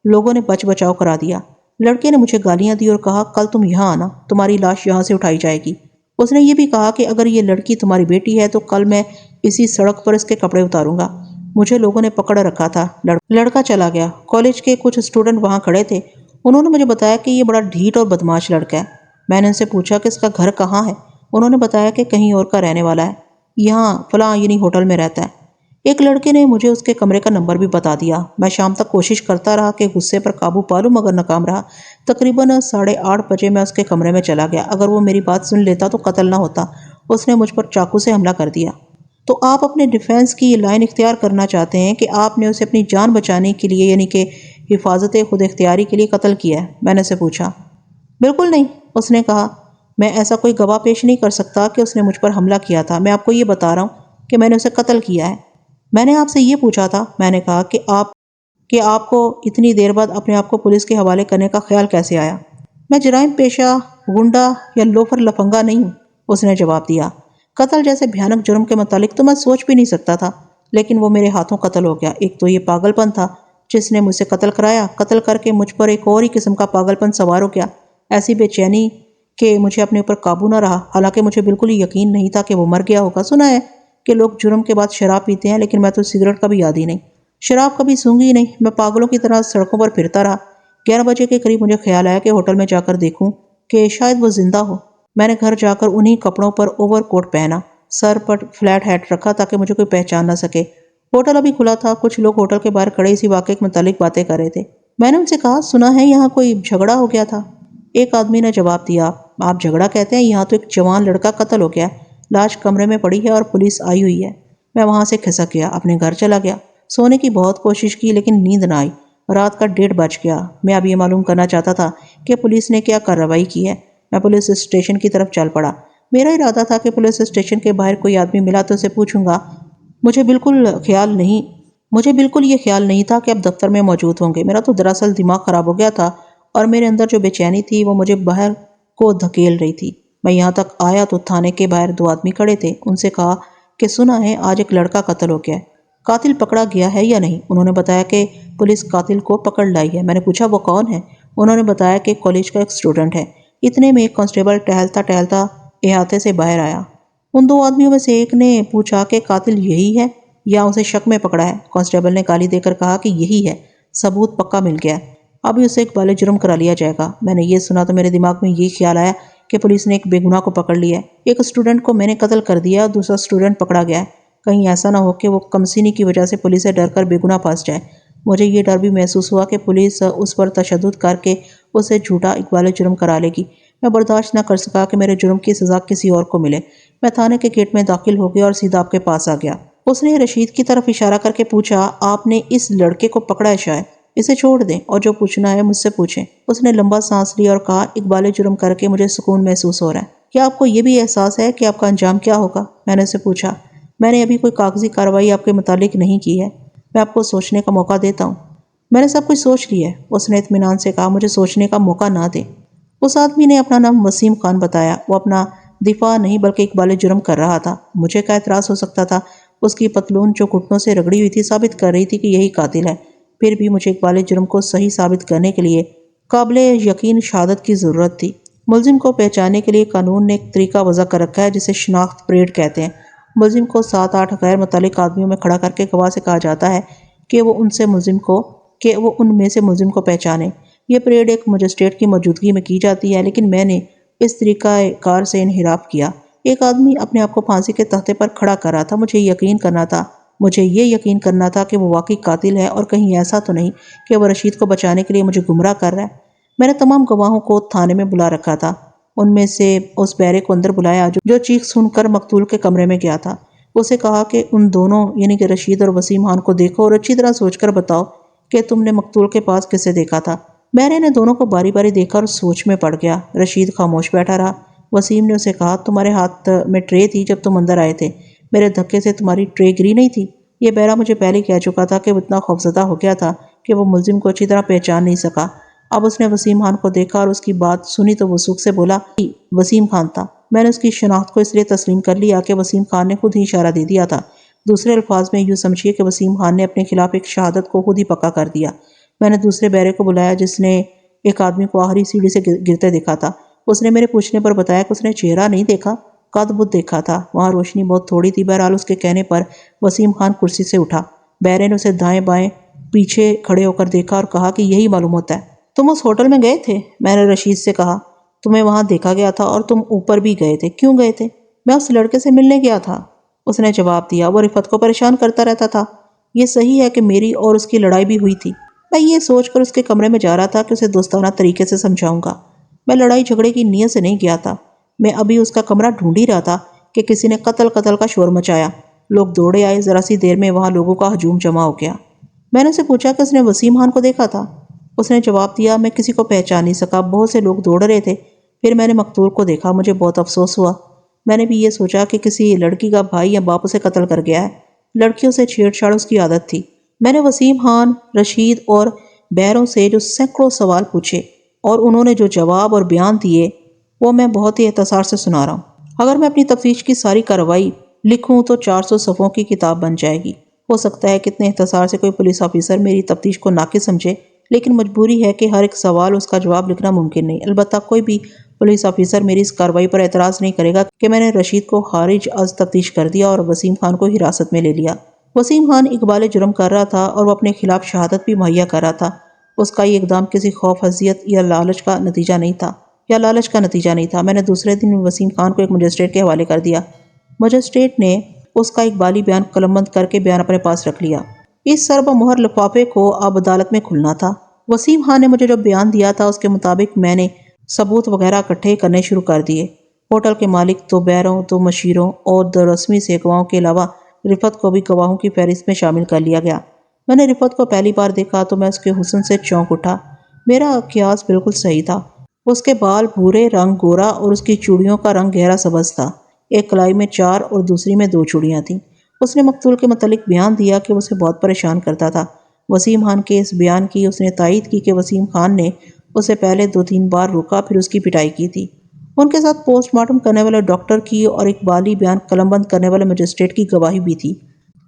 لوگوں نے بچ بچاؤ کرا دیا۔ لڑکے نے مجھے گالیاں دی اور کہا، کل تم یہاں آنا، تمہاری لاش یہاں سے اٹھائی جائے گی۔ اس نے یہ بھی کہا کہ اگر یہ لڑکی تمہاری بیٹی ہے تو کل میں اسی سڑک پر اس کے کپڑے اتاروں گا۔ مجھے لوگوں نے پکڑ رکھا تھا۔ لڑکا چلا گیا۔ کالج کے کچھ اسٹوڈنٹ وہاں کھڑے تھے۔ انہوں نے مجھے بتایا کہ یہ بڑا ڈھیٹ اور بدماش لڑکا ہے۔ میں نے ان سے پوچھا کہ اس کا گھر کہاں ہے۔ انہوں نے بتایا کہ کہیں اور کا رہنے والا ہے، یہاں فلاں ہوٹل میں رہتا ہے۔ ایک لڑکے نے مجھے اس کے کمرے کا نمبر بھی بتا دیا۔ میں شام تک کوشش کرتا رہا کہ غصے پر قابو پا لوں مگر ناکام رہا۔ تقریباً 8:30 بجے میں اس کے کمرے میں چلا گیا۔ اگر وہ میری بات سن لیتا تو قتل نہ ہوتا۔ اس نے مجھ پر چاقو سے حملہ کر دیا۔ تو آپ اپنے ڈیفینس کی یہ لائن اختیار کرنا چاہتے ہیں کہ آپ نے اسے اپنی جان بچانے کے لیے یعنی کہ حفاظت خود اختیاری کے لیے قتل کیا ہے؟ میں نے اسے پوچھا۔ بالکل نہیں، اس نے کہا۔ میں ایسا کوئی گواہ پیش نہیں کر سکتا کہ اس نے مجھ پر حملہ کیا تھا۔ میں آپ کو یہ بتا رہا ہوں کہ میں نے اسے قتل کیا ہے۔ میں نے آپ سے یہ پوچھا تھا، میں نے کہا، کہ آپ کو اتنی دیر بعد اپنے آپ کو پولیس کے حوالے کرنے کا خیال کیسے آیا؟ میں جرائم پیشہ گنڈا یا لوفر لفنگا نہیں ہوں، اس نے جواب دیا۔ قتل جیسے بھیانک جرم کے متعلق تو میں سوچ بھی نہیں سکتا تھا، لیکن وہ میرے ہاتھوں قتل ہو گیا۔ ایک تو یہ پاگل پن تھا جس نے مجھ سے قتل کرایا، قتل کر کے مجھ پر ایک اور ہی قسم کا پاگل پن سوار ہو گیا، ایسی بے چینی کہ مجھے اپنے اوپر قابو نہ رہا، حالانکہ مجھے بالکل ہی یقین نہیں تھا کہ وہ مر گیا ہوگا۔ سنا ہے کہ لوگ جرم کے بعد شراب پیتے ہیں، لیکن میں تو سگریٹ کا بھی عادی نہیں، شراب کبھی سونگی ہی نہیں۔ میں پاگلوں کی طرح سڑکوں پر پھرتا رہا۔ 11 بجے کے قریب مجھے خیال آیا کہ ہوٹل میں جا کر دیکھوں کہ شاید وہ زندہ ہو۔ میں نے گھر جا کر انہی کپڑوں پر اوور کوٹ پہنا، سر پر فلیٹ ہیٹ رکھا تاکہ مجھے کوئی پہچان نہ سکے۔ ہوٹل ابھی کھلا تھا، کچھ لوگ ہوٹل کے باہر کھڑے اسی واقعے کے متعلق باتیں کر رہے تھے۔ میں نے ان سے کہا، سنا ہے یہاں کوئی جھگڑا ہو گیا تھا؟ ایک آدمی نے جواب دیا، آپ جھگڑا کہتے ہیں؟ یہاں تو ایک جوان لڑکا قتل ہو گیا ہے، لاش کمرے میں پڑی ہے اور پولیس آئی ہوئی ہے۔ میں وہاں سے کھسک گیا، اپنے گھر چلا گیا۔ سونے کی بہت کوشش کی لیکن نیند نہ آئی۔ رات کا 1:30 بج گیا۔ میں اب یہ معلوم کرنا چاہتا تھا کہ پولیس نے کیا کارروائی کی ہے۔ میں پولیس اسٹیشن کی طرف چل پڑا۔ میرا ارادہ تھا کہ پولیس اسٹیشن کے باہر کوئی آدمی ملا تو اسے پوچھوں گا۔ مجھے بالکل یہ خیال نہیں تھا کہ اب دفتر میں موجود ہوں گے۔ میرا تو دراصل دماغ خراب ہو گیا تھا اور میرے اندر جو بے چینی تھی وہ مجھے باہر کو دھکیل رہی تھی۔ میں یہاں تک آیا تو تھانے کے باہر 2 آدمی کھڑے تھے۔ ان سے کہا کہ سنا ہے آج ایک لڑکا قتل ہو گیا ہے، قاتل پکڑا گیا ہے یا نہیں؟ انہوں نے بتایا کہ پولیس قاتل کو پکڑ لائی ہے۔ میں نے پوچھا وہ کون ہے؟ انہوں نے بتایا کہ کالج کا ایک اسٹوڈنٹ ہے۔ اتنے میں ایک کانسٹیبل ٹہلتا ٹہلتا احاطے سے باہر آیا۔ ان 2 آدمیوں میں سے ایک نے پوچھا کہ قاتل یہی ہے یا اسے شک میں پکڑا ہے؟ کانسٹیبل نے گالی دے کر کہا کہ یہی ہے، ثبوت پکا مل گیا ہے، ابھی اسے اقبال جرم کرا لیا جائے گا۔ میں نے یہ سنا تو میرے دماغ میں یہ خیال آیا کہ پولیس نے ایک بے گناہ کو پکڑ لیا ہے، ایک اسٹوڈنٹ کو میں نے قتل کر دیا اور دوسرا اسٹوڈنٹ پکڑا گیا ہے۔ کہیں ایسا نہ ہو کہ وہ کمسینی کی وجہ سے پولیس سے ڈر کر بے گناہ پھنس جائے۔ مجھے یہ ڈر بھی محسوس ہوا کہ پولیس اس پر تشدد کر کے اسے جھوٹا اقبال جرم کرا لے گی۔ میں برداشت نہ کر سکا کہ میرے جرم کی سزا کسی اور کو ملے۔ میں تھانے کے گیٹ میں داخل ہو گیا اور سیدھا آپ کے پاس آ گیا۔ اس نے رشید کی طرف اشارہ کر کے پوچھا، آپ نے اس لڑکے کو پکڑا ہے شاید؟ اسے چھوڑ دیں اور جو پوچھنا ہے مجھ سے پوچھیں۔ اس نے لمبا سانس لیا اور کہا، اقبال جرم کر کے مجھے سکون محسوس ہو رہا ہے۔ کیا آپ کو یہ بھی احساس ہے کہ آپ کا انجام کیا ہوگا؟ میں نے اسے پوچھا۔ میں نے ابھی کوئی کاغذی کارروائی آپ کے متعلق نہیں کی ہے، میں آپ کو سوچنے کا موقع دیتا ہوں۔ میں نے سب کچھ سوچ لیا ہے، اس نے اطمینان سے کہا، مجھے سوچنے کا موقع نہ دے۔ اس آدمی نے اپنا نام وسیم خان بتایا۔ وہ اپنا دفاع نہیں بلکہ اقبال جرم کر رہا تھا۔ مجھے کیا اعتراض ہو سکتا تھا؟ اس کی پتلون جو گھٹنوں سے رگڑی ہوئی تھی ثابت کر رہی تھی کہ یہی قاتل ہے۔ پھر بھی مجھے اقبال جرم کو صحیح ثابت کرنے کے لیے قابل یقین شہادت کی ضرورت تھی۔ ملزم کو پہچاننے کے لیے قانون نے ایک طریقہ وضع کر رکھا ہے جسے شناخت پریڈ کہتے ہیں۔ ملزم کو 7-8 غیر متعلق آدمیوں میں کھڑا کر کے گواہ سے کہا جاتا ہے کہ وہ ان میں سے ملزم کو پہچانے۔ یہ پریڈ ایک مجسٹریٹ کی موجودگی میں کی جاتی ہے، لیکن میں نے اس طریقہ کار سے انحراف کیا۔ ایک آدمی اپنے آپ کو پھانسی کے تختے پر کھڑا کر رہا تھا۔ مجھے یہ یقین کرنا تھا کہ وہ واقعی قاتل ہے اور کہیں ایسا تو نہیں کہ وہ رشید کو بچانے کے لیے مجھے گمراہ کر رہا ہے۔ میں نے تمام گواہوں کو تھانے میں بلا رکھا تھا۔ ان میں سے اس بیرے کو اندر بلایا جو چیخ سن کر مقتول کے کمرے میں گیا تھا۔ اسے کہا کہ ان دونوں یعنی کہ رشید اور وسیم خان کو دیکھو اور اچھی طرح سوچ کر بتاؤ کہ تم نے مقتول کے پاس کسے دیکھا تھا۔ بیرے نے دونوں کو باری باری دیکھا اور سوچ میں پڑ گیا۔ رشید خاموش بیٹھا رہا۔ وسیم نے اسے کہا، تمہارے ہاتھ میں ٹرے تھی جب تم اندر آئے تھے، میرے دھکے سے تمہاری ٹرے گری نہیں تھی؟ یہ بیرا مجھے پہلے کہہ چکا تھا کہ وہ اتنا خوفزدہ ہو گیا تھا کہ وہ ملزم کو اچھی طرح پہچان نہیں سکا۔ اب اس نے وسیم خان کو دیکھا اور اس کی بات سنی تو وہ سکھ سے بولا، وسیم خان تھا۔ میں نے اس کی شناخت کو اس لیے تسلیم کر لیا کہ وسیم خان نے خود ہی اشارہ دے دیا تھا۔ دوسرے الفاظ میں یوں سمجھیے کہ وسیم خان نے اپنے خلاف ایک شہادت کو خود ہی پکا کر دیا۔ میں نے دوسرے بیرے کو بلایا جس نے ایک آدمی کو آخری سیڑھی سے گرتے دیکھا تھا۔ اس نے میرے پوچھنے پر بتایا کہ اس نے چہرہ نہیں دیکھا، قد بت دیکھا تھا۔ وہاں روشنی بہت تھوڑی تھی۔ بہرحال اس کے کہنے پر وسیم خان کرسی سے اٹھا۔ بیرے نے اسے دائیں بائیں پیچھے کھڑے ہو کر دیکھا اور کہا کہ یہی معلوم ہوتا ہے۔ تم اس ہوٹل میں گئے تھے؟ میں نے رشید سے کہا، تمہیں وہاں دیکھا گیا تھا اور تم اوپر بھی گئے تھے، کیوں گئے تھے؟ میں اس لڑکے سے ملنے گیا تھا، اس نے جواب دیا۔ وہ رفعت کو پریشان کرتا رہتا تھا۔ یہ صحیح ہے کہ میری اور اس کی لڑائی بھی ہوئی تھی۔ میں یہ سوچ کر اس کے کمرے میں جا رہا تھا کہ اسے دوستانہ طریقے سے سمجھاؤں گا۔ میں لڑائی جھگڑے کی نیت سے نہیں گیا تھا۔ میں ابھی اس کا کمرہ ڈھونڈ ہی رہا تھا کہ کسی نے قتل کا شور مچایا۔ لوگ دوڑے آئے، ذرا سی دیر میں وہاں لوگوں کا ہجوم جمع ہو گیا۔ میں نے اسے پوچھا کہ اس نے وسیم خان کو دیکھا تھا؟ اس نے جواب دیا، میں کسی کو پہچان نہیں سکا، بہت سے لوگ دوڑ رہے تھے۔ پھر میں نے مقتول کو دیکھا، مجھے بہت افسوس ہوا۔ میں نے بھی یہ سوچا کہ کسی لڑکی کا بھائی یا باپ اسے قتل کر گیا ہے۔ لڑکیوں سے چھیڑ چھاڑ اس کی عادت تھی۔ میں نے وسیم خان، رشید اور بیروں سے جو سینکڑوں سوال پوچھے اور انہوں نے جو جواب اور بیان دیے وہ میں بہت ہی اختصار سے سنا رہا ہوں۔ اگر میں اپنی تفتیش کی ساری کارروائی لکھوں تو 400 صفحوں کی کتاب بن جائے گی۔ ہو سکتا ہے کتنے اختصار سے کوئی پولیس آفیسر میری تفتیش کو ناقص سمجھے، لیکن مجبوری ہے کہ ہر ایک سوال اس کا جواب لکھنا ممکن نہیں۔ البتہ کوئی بھی پولیس آفیسر میری اس کارروائی پر اعتراض نہیں کرے گا کہ میں نے رشید کو خارج از تفتیش کر دیا اور وسیم خان کو حراست میں لے لیا۔ وسیم خان اقبال جرم کر رہا تھا اور وہ اپنے خلاف شہادت بھی مہیا کر رہا تھا۔ اس کا یہ اقدام کسی خوف اذیت یا لالچ کا نتیجہ نہیں تھا۔ میں نے دوسرے دن وسیم خان کو ایک مجسٹریٹ کے حوالے کر دیا۔ مجسٹریٹ نے اس کا اقبالی بیان قلم بند کر کے بیان اپنے پاس رکھ لیا۔ اس سر بمہر لفافے کو اب عدالت میں کھلنا تھا۔ وسیم خان نے مجھے جو بیان دیا تھا اس کے مطابق میں نے ثبوت وغیرہ اکٹھے کرنے شروع کر دیے۔ ہوٹل کے مالک، 2 بیروں، 2 مشیروں اور 2 رسمی سے گواہوں کے علاوہ رفعت کو بھی گواہوں کی فہرست میں شامل کر لیا گیا۔ میں نے رفعت کو پہلی بار دیکھا تو میں اس کے حسن سے چونک اٹھا۔ میرا قیاس بالکل صحیح تھا۔ اس کے بال بھورے رنگ گورا اور اس کی چوڑیوں کا رنگ گہرا سبز تھا۔ ایک کلائی میں 4 اور دوسری میں 2 چوڑیاں تھیں۔ اس نے مقتول کے متعلق بیان دیا کہ وہ اسے بہت پریشان کرتا تھا۔ وسیم خان کے اس بیان کی اس نے تائید کی کہ وسیم خان نے اسے پہلے 2-3 بار روکا پھر اس کی پٹائی کی تھی۔ ان کے ساتھ پوسٹ مارٹم کرنے والے ڈاکٹر کی اور اقبالی بیان قلم بند کرنے والے مجسٹریٹ کی گواہی بھی تھی۔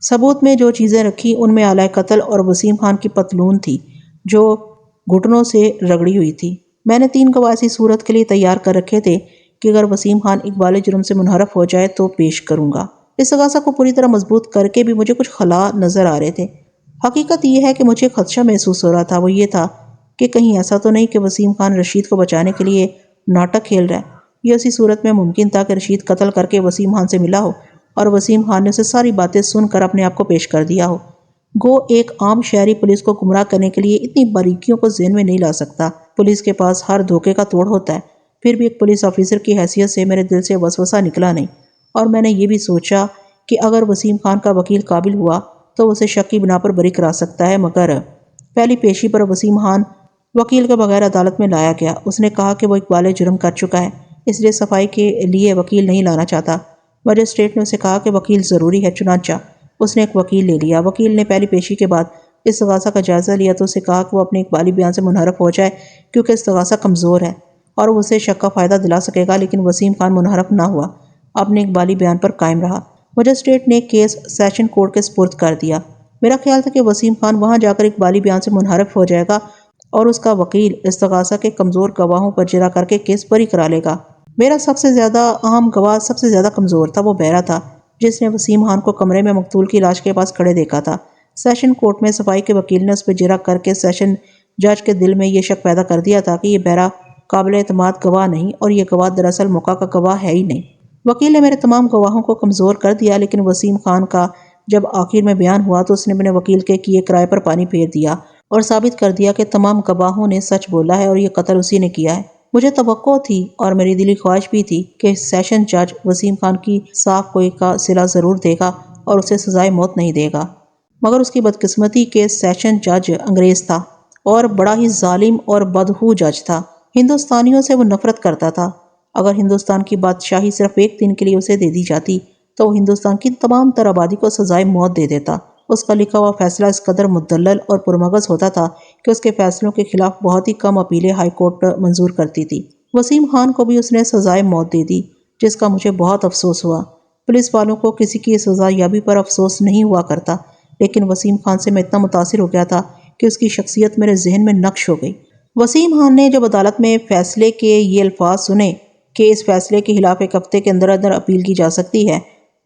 ثبوت میں جو چیزیں رکھی ان میں آلہ قتل اور وسیم خان کی پتلون تھی جو گھٹنوں سے رگڑی ہوئی تھی۔ میں نے 3 گواہ ایسی صورت کے لیے تیار کر رکھے تھے کہ اگر وسیم خان اقبال جرم سے منحرف ہو جائے تو پیش کروں گا۔ استغاثہ کو پوری طرح مضبوط کر کے بھی مجھے کچھ خلا نظر آ رہے تھے۔ حقیقت یہ ہے کہ مجھے خدشہ محسوس ہو رہا تھا، وہ یہ تھا کہ کہیں ایسا تو نہیں کہ وسیم خان رشید کو بچانے کے لیے ناٹک کھیل رہا ہے۔ یہ اسی صورت میں ممکن تھا کہ رشید قتل کر کے وسیم خان سے ملا ہو اور وسیم خان نے اسے ساری باتیں سن کر اپنے آپ کو پیش کر دیا ہو۔ گو ایک عام شہری پولیس کو گمراہ کرنے کے لیے اتنی باریکیوں کو ذہن میں نہیں لا سکتا۔ پولیس کے پاس ہر دھوکے کا توڑ ہوتا ہے۔ پھر بھی ایک پولیس آفیسر کی حیثیت سے میرے دل سے وسوسہ نکلا نہیں، اور میں نے یہ بھی سوچا کہ اگر وسیم خان کا وکیل قابل ہوا تو اسے شک کی بنا پر بری کرا سکتا ہے۔ مگر پہلی پیشی پر وسیم خان وکیل کے بغیر عدالت میں لایا گیا۔ اس نے کہا کہ وہ اقبال جرم کر چکا ہے، اس لیے صفائی کے لیے وکیل نہیں لانا چاہتا۔ مجسٹریٹ نے اسے کہا کہ وکیل ضروری ہے، چنانچہ اس نے ایک وکیل لے لیا۔ وکیل نے پہلی پیشی کے بعد استغاثہ کا جائزہ لیا تو اسے کہا کہ وہ اپنے اقبالی بیان سے منحرف ہو جائے کیونکہ استغاثہ کمزور ہے اور وہ اسے شک کا فائدہ دلا سکے گا، لیکن وسیم خان منحرف نہ ہوا، اپنے اقبالی بیان پر قائم رہا۔ مجسٹریٹ نے کیس سیشن کورٹ کے سپرد کر دیا۔ میرا خیال تھا کہ وسیم خان وہاں جا کر اقبالی بیان سے منحرف ہو جائے گا اور اس کا وکیل استغاثہ کے کمزور گواہوں پر جرح کر کے کیس بری کرا لے گا۔ میرا سب سے زیادہ اہم گواہ سب سے زیادہ کمزور تھا، وہ بہرا تھا جس نے وسیم خان کو کمرے میں مقتول کی لاش کے پاس کھڑے دیکھا تھا۔ سیشن کورٹ میں صفائی کے وکیل نے اس پہ جرح کر کے سیشن جج کے دل میں یہ شک پیدا کر دیا تھا کہ یہ بہرا قابل اعتماد گواہ نہیں اور یہ گواہ دراصل موقع کا گواہ ہے ہی نہیں۔ وکیل نے میرے تمام گواہوں کو کمزور کر دیا، لیکن وسیم خان کا جب آخر میں بیان ہوا تو اس نے اپنے وکیل کے کیے کرائے پر پانی پھیر دیا اور ثابت کر دیا کہ تمام گواہوں نے سچ بولا ہے اور یہ قتل اسی نے کیا ہے۔ مجھے توقع تھی اور میری دلی خواہش بھی تھی کہ سیشن جج وسیم خان کی صاف گوئی کا صلہ ضرور دے گا اور اسے سزائے موت نہیں دے گا، مگر اس کی بدقسمتی کے سیشن جج انگریز تھا اور بڑا ہی ظالم اور بدخو جج تھا۔ ہندوستانیوں سے وہ نفرت کرتا تھا۔ اگر ہندوستان کی بادشاہی صرف ایک دن کے لیے اسے دے دی جاتی تو وہ ہندوستان کی تمام تر آبادی کو سزائے موت دے دیتا۔ اس کا لکھا ہوا فیصلہ اس قدر مدلل اور پرمغز ہوتا تھا کہ اس کے فیصلوں کے خلاف بہت ہی کم اپیلیں ہائی کورٹ منظور کرتی تھی۔ وسیم خان کو بھی اس نے سزائے موت دے دی، جس کا مجھے بہت افسوس ہوا۔ پولیس والوں کو کسی کی سزا یابی پر افسوس نہیں ہوا کرتا، لیکن وسیم خان سے میں اتنا متاثر ہو گیا تھا کہ اس کی شخصیت میرے ذہن میں نقش ہو گئی۔ وسیم خان نے جب عدالت میں فیصلے کے یہ الفاظ سنے کہ اس فیصلے کے خلاف 1 ہفتے کے اندر اندر اپیل کی جا سکتی ہے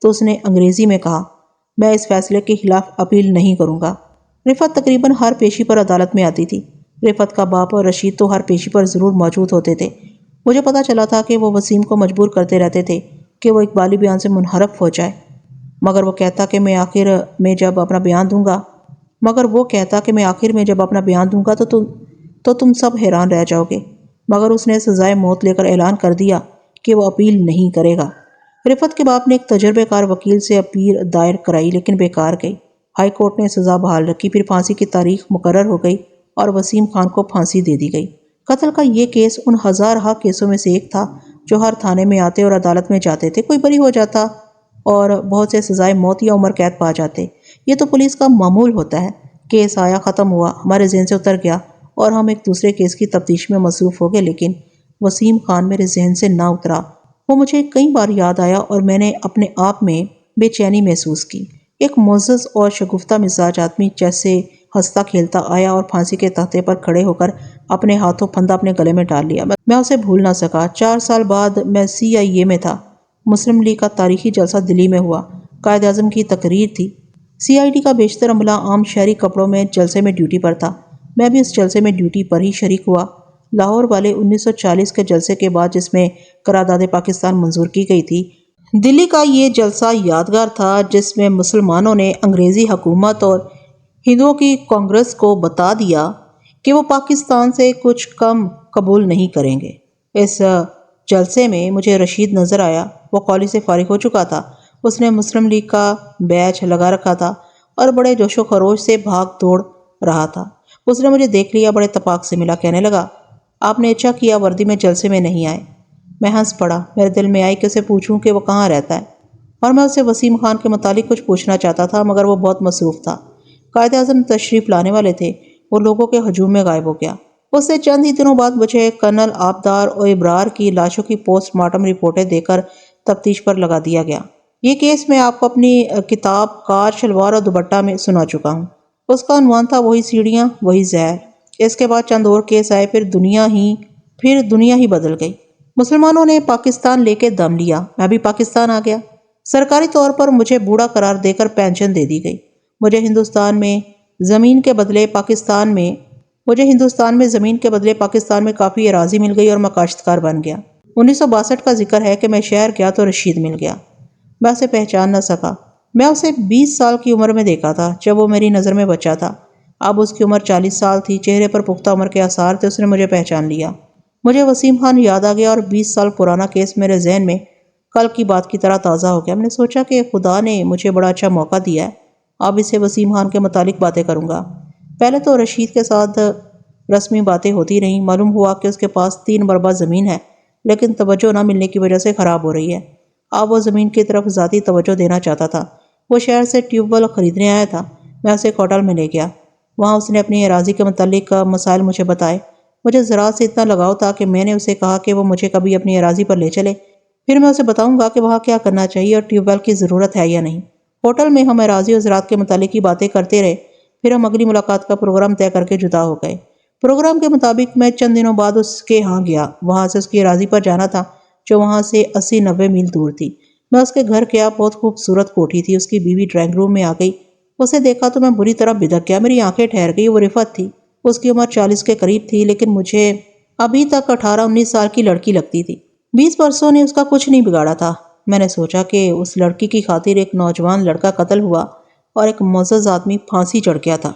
تو اس نے انگریزی میں کہا، میں اس فیصلے کے خلاف اپیل نہیں کروں گا۔ رفعت تقریباً ہر پیشی پر عدالت میں آتی تھی۔ رفعت کا باپ اور رشید تو ہر پیشی پر ضرور موجود ہوتے تھے۔ مجھے پتا چلا تھا کہ وہ وسیم کو مجبور کرتے رہتے تھے کہ وہ اقبالی بیان سے منحرف ہو جائے، مگر وہ کہتا کہ میں آخر میں جب اپنا بیان دوں گا تو تم سب حیران رہ جاؤ گے۔ مگر اس نے سزائے موت لے کر اعلان کر دیا کہ وہ اپیل نہیں کرے گا۔ رفعت کے باپ نے ایک تجربے کار وکیل سے اپیل دائر کرائی، لیکن بیکار گئی۔ ہائی کورٹ نے سزا بحال رکھی، پھر پھانسی کی تاریخ مقرر ہو گئی اور وسیم خان کو پھانسی دے دی گئی۔ قتل کا یہ کیس ان ہزارہا کیسوں میں سے ایک تھا جو ہر تھانے میں آتے اور عدالت میں جاتے تھے، کوئی بری ہو جاتا اور بہت سے سزائے موت یا عمر قید پا جاتے۔ یہ تو پولیس کا معمول ہوتا ہے۔ کیس آیا، ختم ہوا، ہمارے ذہن سے اتر گیا اور ہم ایک دوسرے کیس کی تفتیش میں مصروف ہو گئے، لیکن وسیم خان میرے ذہن سے نہ اترا۔ وہ مجھے کئی بار یاد آیا اور میں نے اپنے آپ میں بے چینی محسوس کی۔ ایک معزز اور شگفتہ مزاج آدمی جیسے ہنستا کھیلتا آیا اور پھانسی کے تختے پر کھڑے ہو کر اپنے ہاتھوں پھندا اپنے گلے میں ڈال لیا۔ میں اسے بھول نہ سکا۔ 4 سال بعد میں CIA میں تھا۔ مسلم لیگ کا تاریخی جلسہ دلی میں ہوا۔ قائد اعظم کی تقریر تھی۔ CID کا بیشتر عملہ عام شہری کپڑوں میں جلسے میں ڈیوٹی پر تھا۔ میں بھی اس جلسے میں ڈیوٹی پر ہی شریک ہوا۔ لاہور والے 1940 کے جلسے کے بعد جس میں قرارداد پاکستان منظور کی گئی تھی، دلی کا یہ جلسہ یادگار تھا جس میں مسلمانوں نے انگریزی حکومت اور ہندوؤں کی کانگریس کو بتا دیا کہ وہ پاکستان سے کچھ کم قبول نہیں کریں گے۔ اس جلسے میں مجھے رشید نظر آیا۔ وہ کالج سے فارغ ہو چکا تھا۔ اس نے مسلم لیگ کا بیج لگا رکھا تھا اور بڑے جوش و خروش سے بھاگ دوڑ رہا تھا۔ اس نے مجھے دیکھ لیا، بڑے اتفاق سے ملا، کہنے لگا، آپ نے اچھا کیا وردی میں جلسے میں نہیں آئے۔ میں ہنس پڑا۔ میرے دل میں آئی کہ اسے پوچھوں کہ وہ کہاں رہتا ہے، اور میں اسے وسیم خان کے متعلق کچھ پوچھنا چاہتا تھا مگر وہ بہت مصروف تھا۔ قائد اعظم تشریف لانے والے تھے۔ وہ لوگوں کے ہجوم میں غائب ہو گیا۔ اس سے چند ہی دنوں بعد مجھے کرنل آبدار اور ابرار کی لاشوں کی پوسٹ مارٹم رپورٹیں دے کر تفتیش پر لگا دیا گیا۔ یہ کیس میں آپ کو اپنی کتاب کار شلوار اور دوپٹہ میں سنا چکا ہوں۔ اس کا عنوان تھا وہی سیڑھیاں وہی زہر۔ اس کے بعد چند اور کیس آئے، پھر دنیا ہی بدل گئی۔ مسلمانوں نے پاکستان لے کے دم لیا۔ میں بھی پاکستان آ گیا۔ سرکاری طور پر مجھے بوڑھا قرار دے کر پینشن دے دی گئی۔ مجھے ہندوستان میں زمین کے بدلے پاکستان میں کافی اراضی مل گئی اور میں کاشتکار بن گیا۔ 1962 کا ذکر ہے کہ میں شہر گیا تو رشید مل گیا۔ میں اسے پہچان نہ سکا۔ میں اسے 20 سال کی عمر میں دیکھا تھا جب وہ میری نظر میں بچہ تھا۔ اب اس کی عمر 40 سال تھی۔ چہرے پر پختہ عمر کے آثار تھے۔ اس نے مجھے پہچان لیا۔ مجھے وسیم خان یاد آ گیا اور 20 سال پرانا کیس میرے ذہن میں کل کی بات کی طرح تازہ ہو گیا۔ میں نے سوچا کہ خدا نے مجھے بڑا اچھا موقع دیا ہے۔ اب اسے وسیم خان کے متعلق باتیں کروں گا۔ پہلے تو رشید کے ساتھ رسمی باتیں ہوتی رہیں۔ معلوم ہوا کہ اس کے پاس 3 مربع زمین ہے لیکن توجہ نہ ملنے کی وجہ سے خراب ہو رہی ہے۔ اب وہ زمین کی طرف ذاتی توجہ دینا چاہتا تھا۔ وہ شہر سے ٹیوب ویل خریدنے آیا تھا۔ میں اسے ایک ہوٹل میں لے گیا۔ وہاں اس نے اپنی اراضی کے متعلق مسائل مجھے بتائے۔ مجھے زراعت سے اتنا لگاؤ تھا کہ میں نے اسے کہا کہ وہ مجھے کبھی اپنی اراضی پر لے چلے، پھر میں اسے بتاؤں گا کہ وہاں کیا کرنا چاہیے اور ٹیوب ویل کی ضرورت ہے یا نہیں۔ ہوٹل میں ہم اراضی اور زراعت کے متعلق ہی باتیں کرتے رہے۔ پھر ہم اگلی ملاقات کا پروگرام طے کر کے جدا ہو گئے۔ پروگرام کے مطابق میں چند دنوں بعد اس کے ہاں گیا۔ وہاں سے اس کی اراضی پر جانا تھا جو وہاں سے 80-90 میل دور تھی۔ میں اس کے گھر گیا۔ بہت خوبصورت کوٹھی تھی۔ اس کی بیوی ڈرائنگ روم میں آ گئی۔ اسے دیکھا تو میں بری طرح بدک گیا۔ میری آنکھیں ٹھہر گئی۔ وہ رفعت تھی۔ اس کی عمر 40 کے قریب تھی لیکن مجھے ابھی تک 18-19 سال کی لڑکی لگتی تھی۔ 20 برسوں نے اس کا کچھ نہیں بگاڑا تھا۔ میں نے سوچا کہ اس لڑکی کی خاطر ایک نوجوان لڑکا قتل ہوا اور ایک معزز آدمی پھانسی چڑھ گیا تھا۔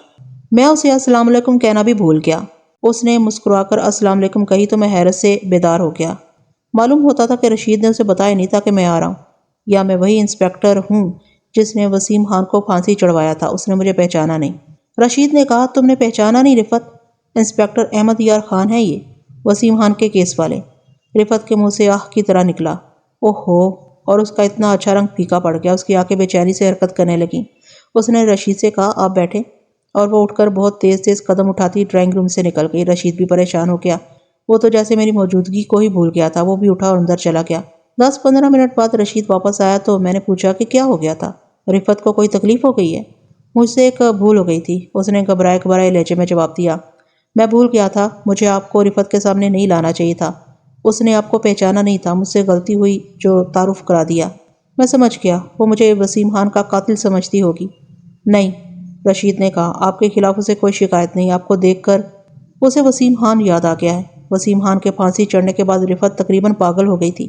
میں اسے السلام علیکم کہنا بھی بھول گیا۔ اس نے مسکرا کر السلام علیکم کہی تو میں حیرت سے بیدار ہو گیا۔ معلوم ہوتا تھا کہ رشید نے اسے بتایا نہیں تھا کہ میں آ رہا ہوں، یا میں وہی انسپیکٹر ہوں جس نے وسیم خان کو پھانسی چڑھوایا تھا۔ اس نے مجھے پہچانا نہیں۔ رشید نے کہا، تم نے پہچانا نہیں رفعت؟ انسپیکٹر احمد یار خان ہے یہ، وسیم خان کے کیس والے۔ رفعت کے منہ سے آہ کی طرح نکلا۔ اوہو، اور اس کا اتنا اچھا رنگ پھیکا پڑ گیا۔ اس کی آنکھیں بے چینی سے حرکت کرنے لگیں۔ اس نے رشید سے کہا، آپ بیٹھے، اور وہ اٹھ کر بہت تیز قدم اٹھاتی ڈرائنگ روم سے نکل گئی۔ رشید بھی پریشان ہو گیا۔ وہ تو جیسے میری موجودگی کو ہی بھول گیا تھا۔ وہ بھی اٹھا اور اندر چلا گیا۔ 10-15 منٹ بعد رشید واپس آیا تو میں نے پوچھا کہ کیا ہو گیا تھا؟ رفعت کو کوئی تکلیف ہو گئی ہے؟ مجھ سے ایک بھول ہو گئی تھی، اس نے گھبرائے لہجے میں جواب دیا۔ میں بھول گیا تھا، مجھے آپ کو رفعت کے سامنے نہیں لانا چاہیے تھا۔ اس نے آپ کو پہچانا نہیں تھا، مجھ سے غلطی ہوئی جو تعارف کرا دیا۔ میں سمجھ گیا، وہ مجھے وسیم خان کا قاتل سمجھتی ہوگی۔ نہیں، رشید نے کہا، آپ کے خلاف اسے کوئی شکایت نہیں۔ آپ کو دیکھ کر اسے وسیم خان یاد آ گیا ہے۔ وسیم خان کے پھانسی چڑھنے کے بعد رفعت تقریباً پاگل ہو گئی تھی۔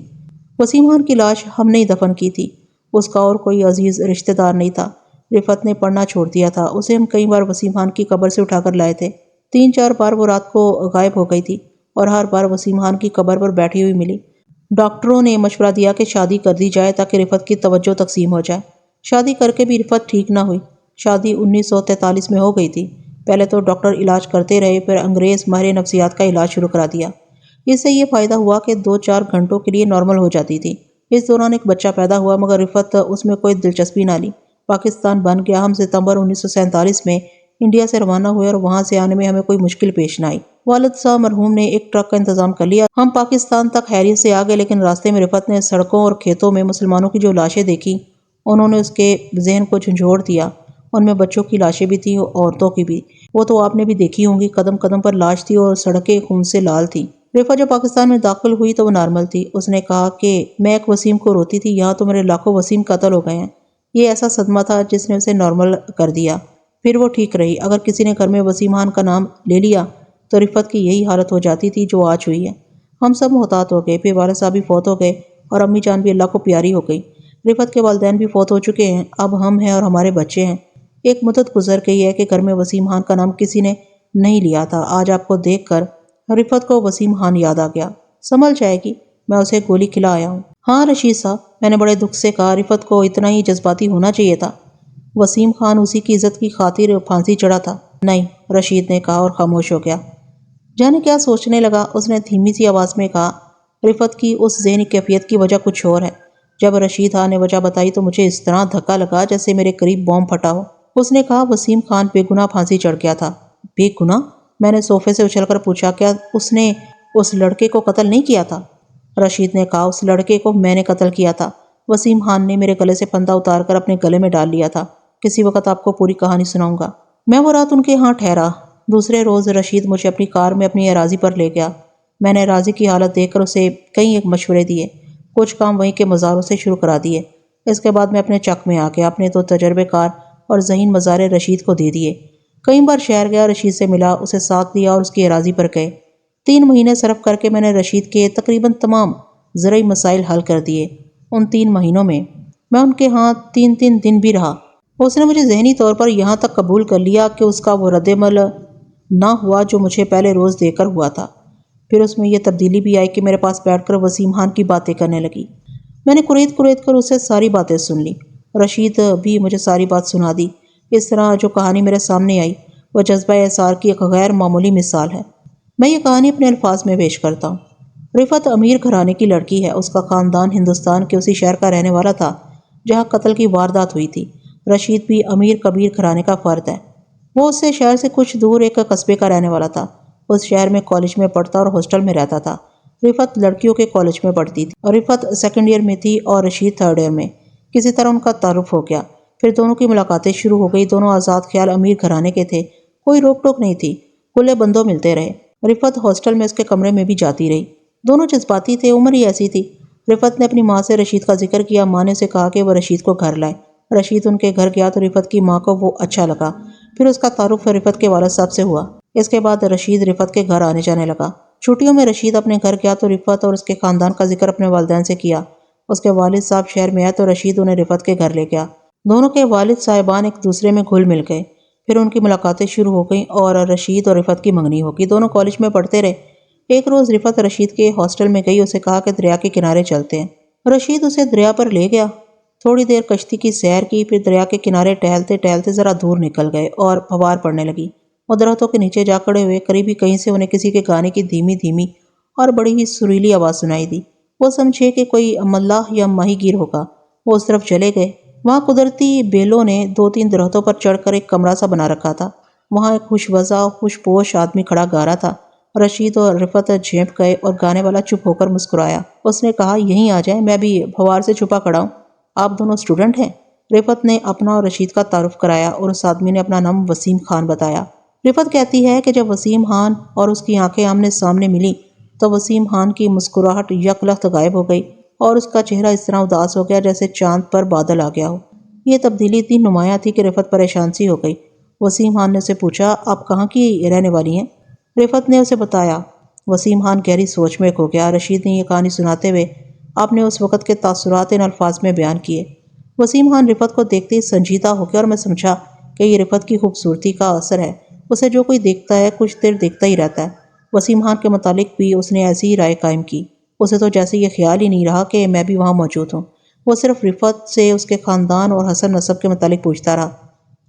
وسیم خان کی لاش ہم نے ہی دفن کی تھی۔ اس کا اور کوئی عزیز رشتہ دار نہیں تھا۔ رفعت نے پڑھنا چھوڑ دیا تھا۔ اسے ہم کئی بار وسیم خان کی قبر سے اٹھا کر لائے تھے۔ 3-4 بار وہ رات کو غائب ہو گئی تھی اور ہر بار وسیم خان کی قبر پر بیٹھی ہوئی ملی۔ ڈاکٹروں نے مشورہ دیا کہ شادی کر دی جائے تاکہ رفعت کی توجہ تقسیم ہو جائے۔ شادی کر کے بھی رفعت ٹھیک نہ ہوئی۔ شادی 1943 میں ہو گئی تھی۔ پہلے تو ڈاکٹر علاج کرتے رہے، پھر انگریز ماہر نفسیات کا علاج شروع کرا دیا۔ اس سے یہ فائدہ ہوا کہ 2-4 گھنٹوں کے لیے نارمل ہو جاتی تھی۔ اس دوران ایک بچہ پیدا ہوا مگر رفعت اس میں کوئی دلچسپی نہ لی۔ پاکستان بن گیا۔ ہم ستمبر 1947 میں انڈیا سے روانہ ہوئے اور وہاں سے آنے میں ہمیں کوئی مشکل پیش نہ آئی۔ والد صاحب مرحوم نے ایک ٹرک کا انتظام کر لیا۔ ہم پاکستان تک خیریت سے آ گئے، لیکن راستے میں رفعت نے سڑکوں اور کھیتوں میں مسلمانوں کی جو لاشیں دیکھی، انہوں نے اس کے ذہن کو جھنجھوڑ دیا ان میں بچوں کی لاشیں بھی تھیں، عورتوں کی بھی۔ وہ تو آپ نے بھی دیکھی ہوں گی، قدم قدم پر لاش تھی اور سڑکیں خون سے لال تھیں۔ رفعت جو پاکستان میں داخل ہوئی تو وہ نارمل تھی۔ اس نے کہا کہ میں ایک وسیم کو روتی تھی، یہاں تو میرے لاکھوں وسیم قتل ہو گئے ہیں۔ یہ ایسا صدمہ تھا جس نے اسے نارمل کر دیا۔ پھر وہ ٹھیک رہی۔ اگر کسی نے گھر میں وسیم خان کا نام لے لیا تو رفعت کی یہی حالت ہو جاتی تھی جو آج ہوئی ہے۔ ہم سب محتاط ہو گئے، پھر والد صاحب بھی فوت ہو گئے اور امی جان بھی اللہ کو پیاری ہو گئی۔ رفعت کے والدین بھی فوت ہو چکے ہیں، اب ہم ہیں اور ہمارے بچے ہیں۔ ایک مدت گزر گئی ہے کہ گھر میں وسیم خان کا نام کسی نے نہیں لیا تھا۔ آج آپ کو دیکھ کر رفعت کو وسیم خان یاد آ گیا۔ سنبھل جائے گی، میں اسے گولی کھلا آیا ہوں۔ ہاں رشید صاحب، میں نے بڑے دکھ سے کہا، رفعت کو اتنا ہی جذباتی ہونا چاہیے تھا۔ وسیم خان اسی کی عزت کی خاطر پھانسی چڑھا تھا۔ نہیں، رشید نے کہا اور خاموش ہو گیا۔ جانے کیا سوچنے لگا، اس نے دھیمی سی آواز میں کہا، رفعت کی اس ذہنی کیفیت کی وجہ کچھ اور ہے۔ جب رشید خان نے وجہ بتائی تو مجھے اس طرح دھکا لگا جیسے میرے قریب بم پھٹا ہو۔ اس نے کہا، وسیم خان بے گناہ پھانسی چڑھ گیا تھا۔ بے گناہ؟ میں نے صوفے سے اچھل کر پوچھا، کیا اس نے اس لڑکے کو قتل نہیں کیا تھا؟ رشید نے کہا، اس لڑکے کو میں نے قتل کیا تھا۔ وسیم خان نے میرے گلے سے پھندا اتار کر اپنے گلے میں ڈال لیا تھا۔ کسی وقت آپ کو پوری کہانی سناؤں گا۔ میں وہ رات ان کے ہاں ٹھہرا۔ دوسرے روز رشید مجھے اپنی کار میں اپنی اراضی پر لے گیا۔ میں نے اراضی کی حالت دیکھ کر اسے کئی ایک مشورے دیے، کچھ کام وہیں کے مزاروں سے شروع کرا دیے۔ اس کے بعد میں اپنے چک میں آ گیا، اپنے تو تجربے کار اور ذہین مزارے رشید کو دے دیے۔ کئی بار شہر گیا، رشید سے ملا، اسے ساتھ لیا اور اس کی اراضی پر گئے۔ 3 مہینے صرف کر کے میں نے رشید کے تقریباً تمام زرعی مسائل حل کر دیے۔ ان 3 مہینوں میں میں ان کے ہاں 3 دن بھی رہا۔ اس نے مجھے ذہنی طور پر یہاں تک قبول کر لیا کہ اس کا وہ رد عمل نہ ہوا جو مجھے پہلے روز دے کر ہوا تھا۔ پھر اس میں یہ تبدیلی بھی آئی کہ میرے پاس بیٹھ کر وسیم خان کی باتیں کرنے لگی۔ میں نے قریت کر اسے ساری باتیں سن لی۔ رشید بھی مجھے ساری بات سنا دی۔ اس طرح جو کہانی میرے سامنے آئی وہ جذبہ احسار کی ایک غیر معمولی مثال ہے۔ میں یہ کہانی اپنے الفاظ میں پیش کرتا ہوں۔ رفعت امیر گھرانے کی لڑکی ہے۔ اس کا خاندان ہندوستان کے اسی شہر کا رہنے والا تھا جہاں قتل کی واردات ہوئی تھی۔ رشید بھی امیر کبیر گھرانے کا فرد ہے۔ وہ اس سے شہر سے کچھ دور ایک قصبے کا رہنے والا تھا۔ اس شہر میں کالج میں پڑھتا اور ہاسٹل میں رہتا تھا۔ رفعت لڑکیوں کے کالج میں پڑھتی تھی۔ رفعت 2nd ایئر میں تھی اور رشید 3rd ایئر میں۔ کسی طرح ان کا تعارف ہو گیا، پھر دونوں کی ملاقاتیں شروع ہو گئی۔ دونوں آزاد خیال امیر گھرانے کے تھے، کوئی روک ٹوک نہیں تھی، کھلے بندوں ملتے رہے۔ رفعت ہاسٹل میں اس کے کمرے میں بھی جاتی رہی۔ دونوں جذباتی تھے، عمر ہی ایسی تھی۔ رفعت نے اپنی ماں سے رشید کا ذکر کیا۔ ماں نے اسے کہا کہ وہ رشید کو گھر لائے۔ رشید ان کے گھر گیا تو رفعت کی ماں کو وہ اچھا لگا۔ پھر اس کا تعارف رفعت کے والد صاحب سے ہوا۔ اس کے بعد رشید رفعت کے گھر آنے جانے لگا۔ چھٹیوں میں رشید اپنے گھر گیا تو رفعت اور اس کے خاندان کا ذکر اپنے والدین سے کیا۔ اس کے والد صاحب شہر میں آئے تو رشید انہیں رفعت کے گھر لے گیا۔ دونوں کے والد صاحبان ایک دوسرے میں گھل مل گئے۔ پھر ان کی ملاقاتیں شروع ہو گئیں اور رشید اور رفعت کی منگنی ہو گئی۔ دونوں کالج میں پڑھتے رہے۔ ایک روز رفعت رشید کے ہاسٹل میں گئی، اسے کہا کہ دریا کے کنارے چلتے ہیں۔ رشید اسے دریا پر لے گیا۔ تھوڑی دیر کشتی کی سیر کی، پھر دریا کے کنارے ٹہلتے ٹہلتے ذرا دور نکل گئے اور فوار پڑنے لگی۔ وہ درختوں کے نیچے جا کھڑے ہوئے، قریبی کہیں سے انہیں کسی کے گانے کی دھیمی دھیمی اور بڑی ہی سریلی آواز سنائی دی۔ وہ سمجھے کہ کوئی ملاح یا ماہی گیر ہوگا۔ وہ اس طرف چلے گئے۔ وہاں قدرتی بیلوں نے 2-3 درختوں پر چڑھ کر ایک کمرہ سا بنا رکھا تھا۔ وہاں ایک خوش وضع خوش پوش آدمی کھڑا گا رہا تھا۔ رشید اور رفعت جھینپ گئے اور گانے والا چپ ہو کر مسکرایا۔ اس نے کہا، یہیں آ جائیں، میں بھی فوار سے چھپا کھڑا ہوں۔ آپ دونوں اسٹوڈنٹ ہیں؟ رفعت نے اپنا اور رشید کا تعارف کرایا اور اس آدمی نے اپنا نام وسیم خان بتایا۔ رفعت کہتی ہے کہ جب وسیم خان اور اس کی آنکھیں آمنے سامنے ملی تو وسیم خان کی مسکراہٹ یک لخت غائب ہو گئی اور اس کا چہرہ اس طرح اداس ہو گیا جیسے چاند پر بادل آ گیا ہو۔ یہ تبدیلی اتنی نمایاں تھی کہ رفعت پریشان سی ہو گئی۔ وسیم خان نے اسے پوچھا، آپ کہاں کی رہنے والی ہیں؟ رفعت نے اسے بتایا۔ وسیم خان گہری سوچ میں کھو گیا۔ رشید نے یہ کہانی سناتے ہوئے آپ نے اس وقت کے تاثرات ان الفاظ میں بیان کیے۔ وسیم خان رفعت کو دیکھتے ہی سنجیدہ ہو گیا اور میں سمجھا کہ یہ رفعت کی خوبصورتی کا اثر ہے۔ اسے جو کوئی دیکھتا ہے کچھ دیر دیکھتا ہی رہتا ہے۔ وسیم خان کے متعلق بھی اس نے ایسی ہی رائے قائم کی۔ اسے تو جیسے یہ خیال ہی نہیں رہا کہ میں بھی وہاں موجود ہوں۔ وہ صرف رفعت سے اس کے خاندان اور حسب نسب کے متعلق پوچھتا رہا۔